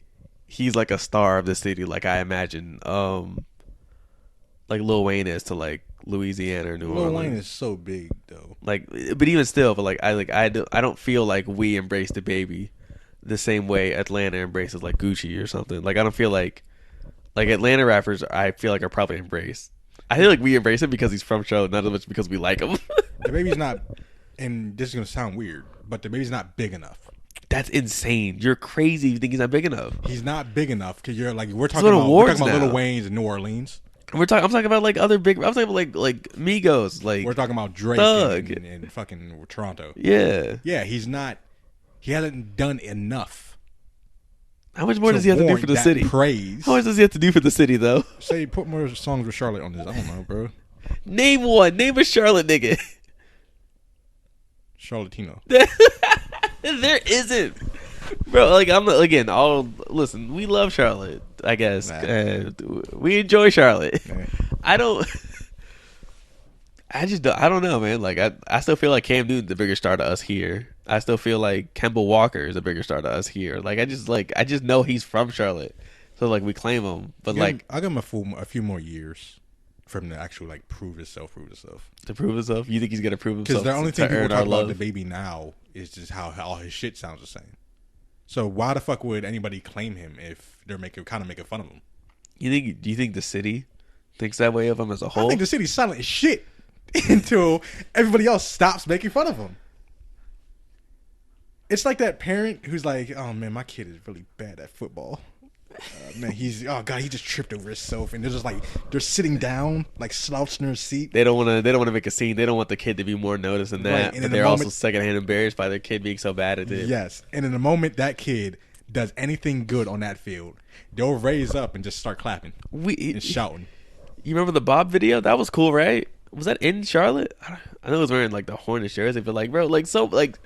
he's like a star of the city like I imagine like Lil Wayne is to like Louisiana or New Orleans. Lil Wayne is so big though. Like, but even still, but like I don't feel like we embrace the baby the same way Atlanta embraces like Gucci or something. Like I don't feel like Atlanta rappers I feel like are probably embraced. I feel like we embrace him because he's from Charlotte, not as much because we like him. The baby's not, and this is gonna sound weird, but the baby's not big enough. That's insane. You're crazy if you think he's not big enough. He's not big enough because you're like we're talking about Lil Wayne's in New Orleans. I'm talking about like other big. I'm talking about like Migos. Like we're talking about Drake and fucking Toronto. Yeah, yeah. He's not. He hasn't done enough. How much more does he have to do for the city? Praise. How much does he have to do for the city though? Say put more songs with Charlotte on this. I don't know, bro. Name one. Name a Charlotte nigga. Charlatino. There isn't, bro. Like I'm again. Listen. We love Charlotte. I guess we enjoy Charlotte. Nah. I don't know, man. Like I still feel like Cam Newton's a bigger star to us here. I still feel like Kemba Walker is a bigger star to us here. Like I just know he's from Charlotte, so like we claim him. But I'll give him a few more years for him to actually like prove himself. To prove himself, you think he's gonna prove himself? Because the only thing people talk about the baby now is just how all his shit sounds the same. So why the fuck would anybody claim him if they're making fun of him? Do you think the city thinks that way of him as a whole? I think the city's silent as shit until everybody else stops making fun of him. It's like that parent who's like, "Oh man, my kid is really bad at football. Man, he just tripped over himself," and they're just like they're sitting down, like slouched in their seat. They don't want to make a scene. They don't want the kid to be more noticed than that. Right. But they're also secondhand embarrassed by their kid being so bad at it. Yes, and in the moment that kid does anything good on that field, they'll raise up and just start clapping and shouting. You remember the Bob video? That was cool, right? Was that in Charlotte? I know he was wearing like the Hornets jersey, but like, bro, like so, like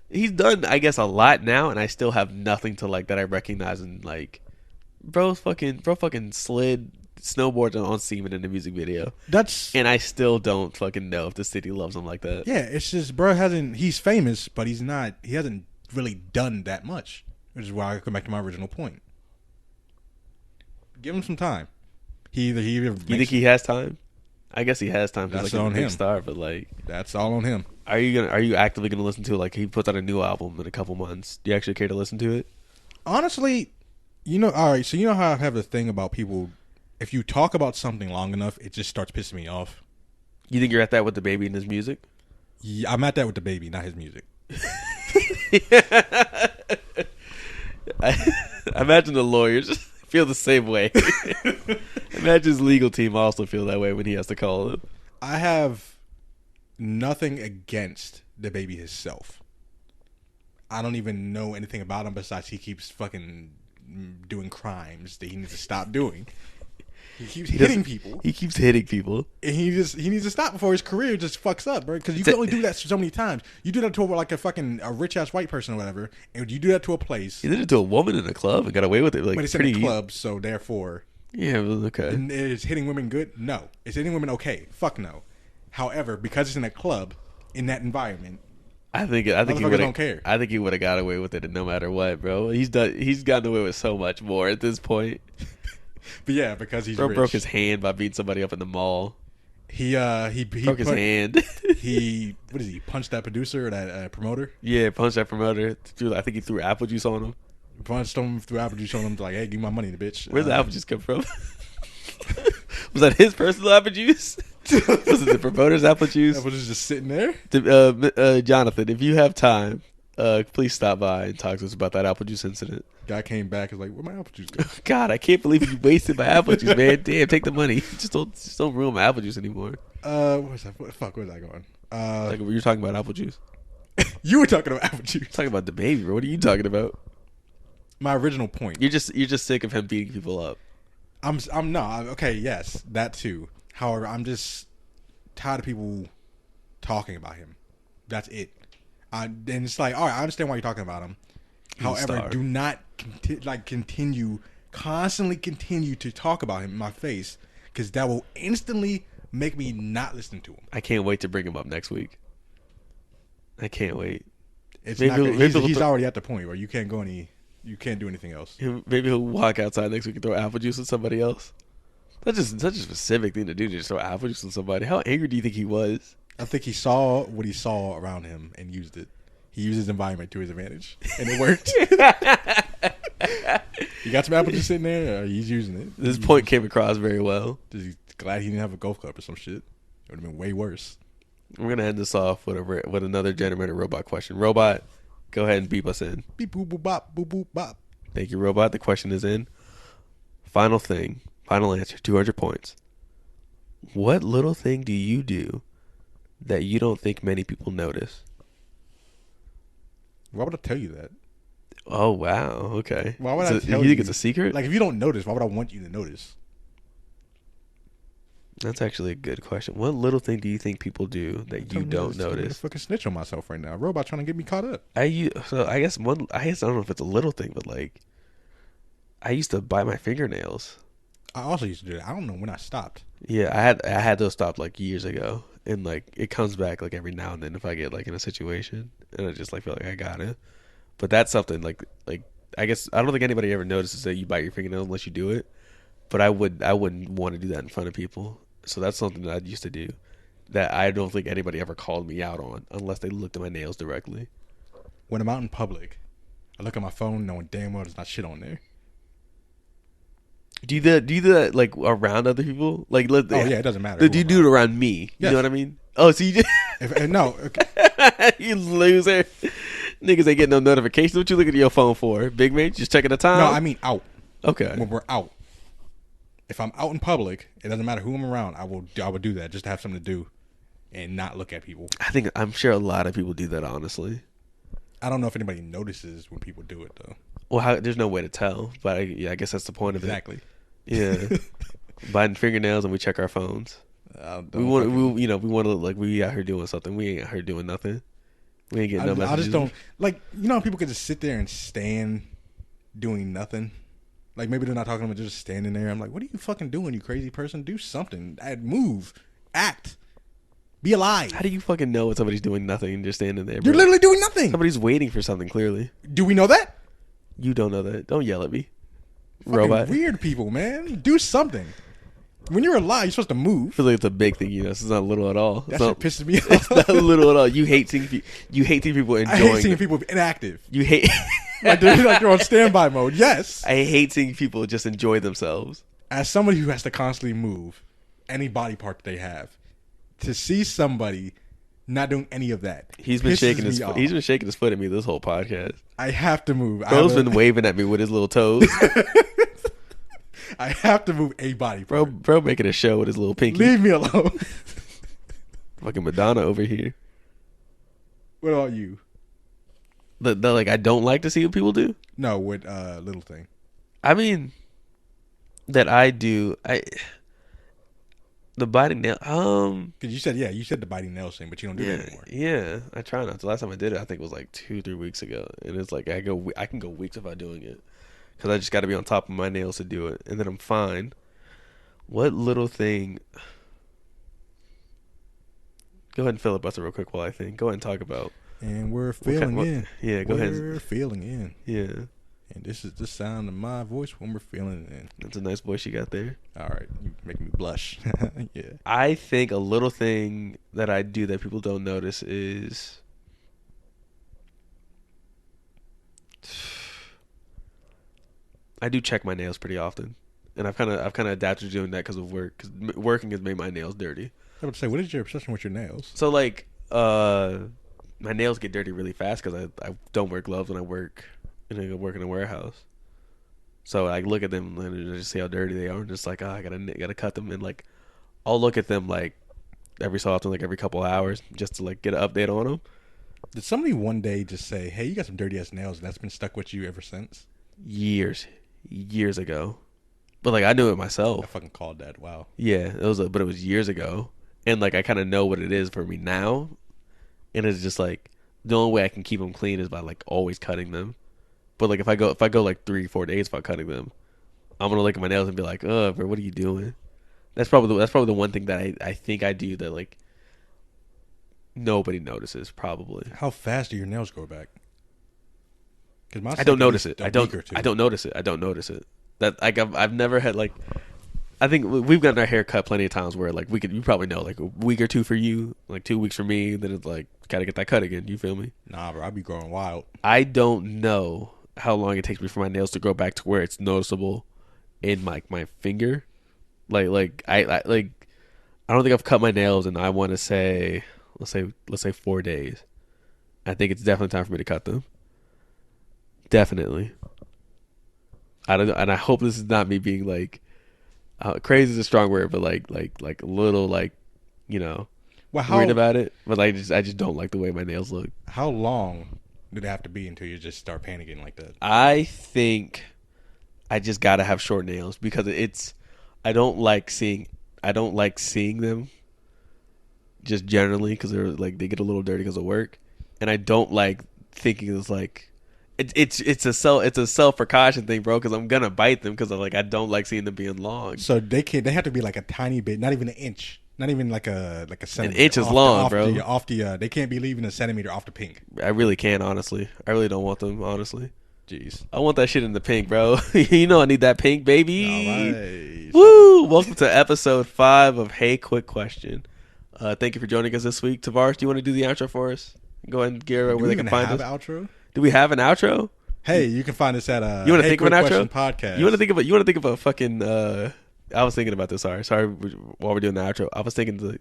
he's done, I guess, a lot now, and I still have nothing to like that I recognize and like. Bro fucking slid snowboards on Seaman in the music video. And I still don't fucking know if the city loves him like that. Yeah, it's just bro he's famous, but he hasn't really done that much. Which is why I come back to my original point. Give him some time. You think he has time? I guess he has time because like he's a big star, but like that's all on him. Are you actively gonna listen to it? Like he puts out a new album in a couple months. Do you actually care to listen to it? Honestly, all right, so you know how I have a thing about people, if you talk about something long enough, it just starts pissing me off. You think you're at that with the baby and his music? Yeah, I'm at that with the baby, not his music. I imagine the lawyers feel the same way. Imagine his legal team also feel that way when he has to call it. I have nothing against the baby himself. I don't even know anything about him besides he keeps fucking doing crimes that he needs to stop doing. He keeps hitting people. He keeps hitting people, and he needs to stop before his career just fucks up, bro. Because you can only do that so many times. You do that to like a rich ass white person or whatever, and you do that to a place. He did it to a woman in a club and got away with it. Like, but it's in a club, so therefore, yeah, well, okay. And is hitting women good? No. Is hitting women okay? Fuck no. However, because it's in a club, in that environment, I think he don't care. I think he would have got away with it, no matter what, bro. He's gotten away with so much more at this point. But yeah, because he's rich. Broke his hand by beating somebody up in the mall. He broke his hand. He punched that producer or that promoter? Yeah, punched that promoter. I think he threw apple juice on him. Punched him, threw apple juice on him, like, hey, give me my money, bitch. Where's the apple juice come from? Was that his personal apple juice? Was it the promoter's apple juice? Apple juice just sitting there? Jonathan, if you have time, please stop by and talk to us about that apple juice incident. Guy came back and was like, where my apple juice go? God, I can't believe you wasted my apple juice, man. Damn, take the money. Just don't ruin my apple juice anymore. Where's that? What the fuck? Where's that going? Like, were you talking about apple juice? You were talking about apple juice. Talking about the baby, bro. What are you talking about? My original point. You're just sick of him beating people up. I'm not. Okay, yes, that too. However, I'm just tired of people talking about him. That's it. And it's like, all right, I understand why you're talking about him. However, do not constantly continue to talk about him in my face, because that will instantly make me not listen to him. I can't wait to bring him up next week. I can't wait. He's already at the point where you can't do anything else. Maybe he'll walk outside next week and throw apple juice on somebody else. That's just such a specific thing to do, to just throw apple juice on somebody. How angry do you think he was? I think he saw what he saw around him and used it. He used his environment to his advantage, and it worked. You got some apple juice sitting there, or he's using it. This point came across very well. He's glad he didn't have a golf club or some shit. It would have been way worse. We're going to end this off with another generated robot question. Robot, go ahead and beep us in. Beep, boop, boop, bop, boop, boop, bop. Thank you, Robot. The question is in. Final thing. Final answer. 200 points. What little thing do you do that you don't think many people notice? Why would I tell you that? Oh, wow. Okay. Why would I tell you? You think it's a secret? Like, if you don't notice, why would I want you to notice? That's actually a good question. What little thing do you think people do that you don't notice? I'm gonna fucking snitch on myself right now. Robot trying to get me caught up. I guess I don't know if it's a little thing, but like, I used to bite my fingernails. I also used to do that. I don't know when I stopped. Yeah, I had those stopped like years ago, and like it comes back like every now and then if I get like in a situation and I just like feel like I got it. But that's something like I guess I don't think anybody ever notices that you bite your fingernails unless you do it. But I wouldn't want to do that in front of people. So that's something that I used to do that I don't think anybody ever called me out on unless they looked at my nails directly. When I'm out in public, I look at my phone knowing damn well there's not shit on there. Do you do that like around other people? Like, yeah, it doesn't matter. Do you do it around me? Yes. You know what I mean? Oh, so you just no, okay. You loser. Niggas ain't getting no notifications. What you looking at your phone for? Big man, just checking the time? No, I mean out. Okay. When we're out. If I'm out in public, it doesn't matter who I'm around. I would do that just to have something to do and not look at people. I'm sure a lot of people do that, honestly. I don't know if anybody notices when people do it though. Well, there's no way to tell, but I guess that's the point of it. Exactly. Yeah. Biting fingernails and we check our phones. We want to look like we out here doing something. We ain't out here doing nothing. We ain't getting no messages. I just don't like. You know, people can just sit there and stand doing nothing. Like, maybe they're not talking to them, they're just standing there. I'm like, what are you fucking doing, you crazy person? Do something. Move. Act. Be alive. How do you fucking know when somebody's doing nothing and just standing there, bro? You're literally doing nothing. Somebody's waiting for something, clearly. Do we know that? You don't know that. Don't yell at me. Fucking Robot. Weird people, man. Do something. When you're alive, you're supposed to move. I feel like it's a big thing, It's not little at all. That shit pisses me off. It's not little at all. You hate seeing people enjoying. I hate seeing people inactive. You hate... like they're on standby mode. Yes. I hate seeing people just enjoy themselves. As somebody who has to constantly move any body part that they have, to see somebody not doing any of that, he's been shaking his foot at me this whole podcast. I have to move. Bro's been waving at me with his little toes. I have to move a body part. Bro making a show with his little pinky. Leave me alone. Fucking Madonna over here. What about you? Like, I don't like to see what people do? No, with little thing. I mean, that I do. The biting nail. Because you said the biting nails thing, but you don't do that anymore. Yeah. I try not to. Last time I did it, I think it was like 2-3 weeks ago, and it's like I can go weeks without doing it, because I just got to be on top of my nails to do it, and then I'm fine. What little thing? Go ahead and filibuster real quick while I think. Go ahead and talk about. And we're feeling in. Yeah, go ahead. We're feeling in. Yeah. And this is the sound of my voice when we're feeling in. That's a nice voice you got there. All right. You making me blush. Yeah. I think a little thing that I do that people don't notice is I do check my nails pretty often. And I've kind of adapted to doing that because of work. Because working has made my nails dirty. I would say, what is your obsession with your nails? So, like, my nails get dirty really fast because I don't wear gloves when I work in a warehouse. So I look at them and I just see how dirty they are, and just like, I gotta cut them, and like I'll look at them like every so often, like every couple of hours, just to like get an update on them. Did somebody one day just say, "Hey, you got some dirty ass nails," and that's been stuck with you ever since? Years ago, but like I knew it myself. I fucking called that. Wow. Yeah, but it was years ago, and like I kind of know what it is for me now, and it's just like the only way I can keep them clean is by like always cutting them. But like if I go like 3-4 days without cutting them, I'm gonna look at my nails and be like, bro, what are you doing?" That's probably the one thing that I think I do that like nobody notices probably. How fast do your nails grow back? I don't notice it. I don't notice it. That like I've never had like. I think we've gotten our hair cut plenty of times where like you probably know, like a week or two for you, like 2 weeks for me, then it's like gotta get that cut again. You feel me? Nah, bro, I be growing wild. I don't know how long it takes me for my nails to grow back to where it's noticeable in my finger. Like I don't think I've cut my nails in, I want to say let's say 4 days. I think it's definitely time for me to cut them. Definitely. I don't know, and I hope this is not me being like crazy is a strong word, but like a little like, you know, worried about it. But like I just don't like the way my nails look. How long did it have to be until you just start panicking like that? I think I just gotta have short nails because I don't like seeing them just generally because they're like they get a little dirty because of work, and I don't like thinking it's like it's a self precaution thing, bro. Because I'm gonna bite them because I don't like seeing them being long. So they have to be like a tiny bit, not even an inch, not even like a centimeter. An inch is long, bro. They can't be leaving a centimeter off the pink. I really can't, honestly. I really don't want them, honestly. Jeez, I want that shit in the pink, bro. You know I need that pink, baby. All right. Woo! Welcome to episode 5 of Hey Quick Question. Thank you for joining us this week. Tavares, do you want to do the outro for us? Go ahead and get where they can find us. Do we even have an outro? Do we have an outro? Hey, you can find us at you want to think of an outro podcast. You want to think of a fucking. I was thinking about this. Sorry. While we're doing the outro, I was thinking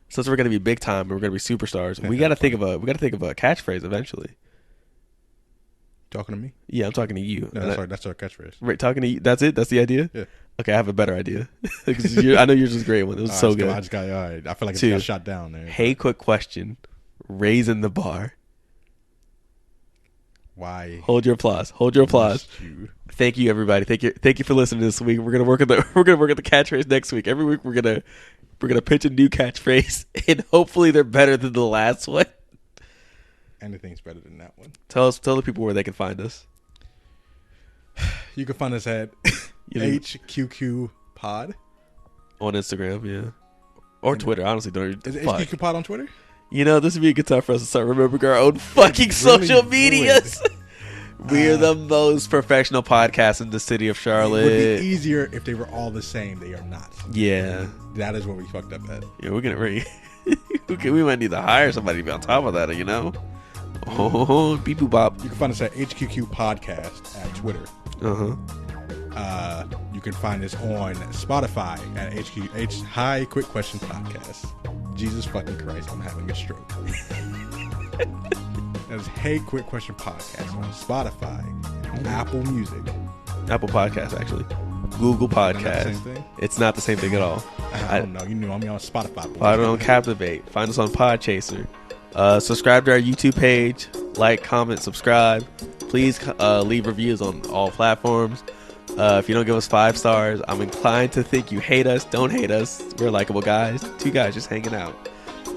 since we're gonna be big time and we're gonna be superstars, we gotta think of a catchphrase eventually. Talking to me? Yeah, I'm talking to you. No, that's our catchphrase. Right, talking to you. That's it. That's the idea. Yeah. Okay, I have a better idea. I know yours was a great one. It was so good. I just got. All right. I feel like it got shot down there. Hey, quick question. Raising the bar. Why? Hold your applause. Thank you, everybody. Thank you for listening this week. We're gonna work at the catchphrase next week. Every week we're gonna pitch a new catchphrase, and hopefully they're better than the last one. Anything's better than that one. Tell the people where they can find us. You can find us at HQQ Pod on Instagram, yeah, or Twitter. Honestly, don't. Is HQQ Pod on Twitter? You know, this would be a good time for us to start remembering our own fucking social medias. We are the most professional podcast in the city of Charlotte. It would be easier if they were all the same. They are not. Yeah. That is what we fucked up at. Yeah, we're going to we might need to hire somebody to be on top of that, you know? Oh, beep boop bop. You can find us at HQQ Podcast at Twitter. You can find us on Spotify at Hi Quick Question Podcast. Jesus fucking Christ, I'm having a stroke. That's Hey Quick Question Podcast on Spotify, Apple Music, Apple Podcasts, actually, Google Podcasts. It's not the same thing at all. I don't know. You know, I'm on Spotify. Find it on Captivate. Find us on Podchaser. Subscribe to our YouTube page. Like, comment, subscribe. Please leave reviews on all platforms. If you don't give us 5 stars, I'm inclined to think you hate us. Don't hate us. We're likable guys. 2 guys just hanging out.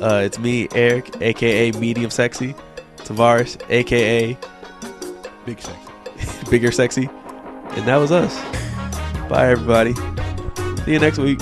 It's me, Eric, a.k.a. Medium Sexy. Tavares, a.k.a. Big sexy. Bigger Sexy. And that was us. Bye, everybody. See you next week.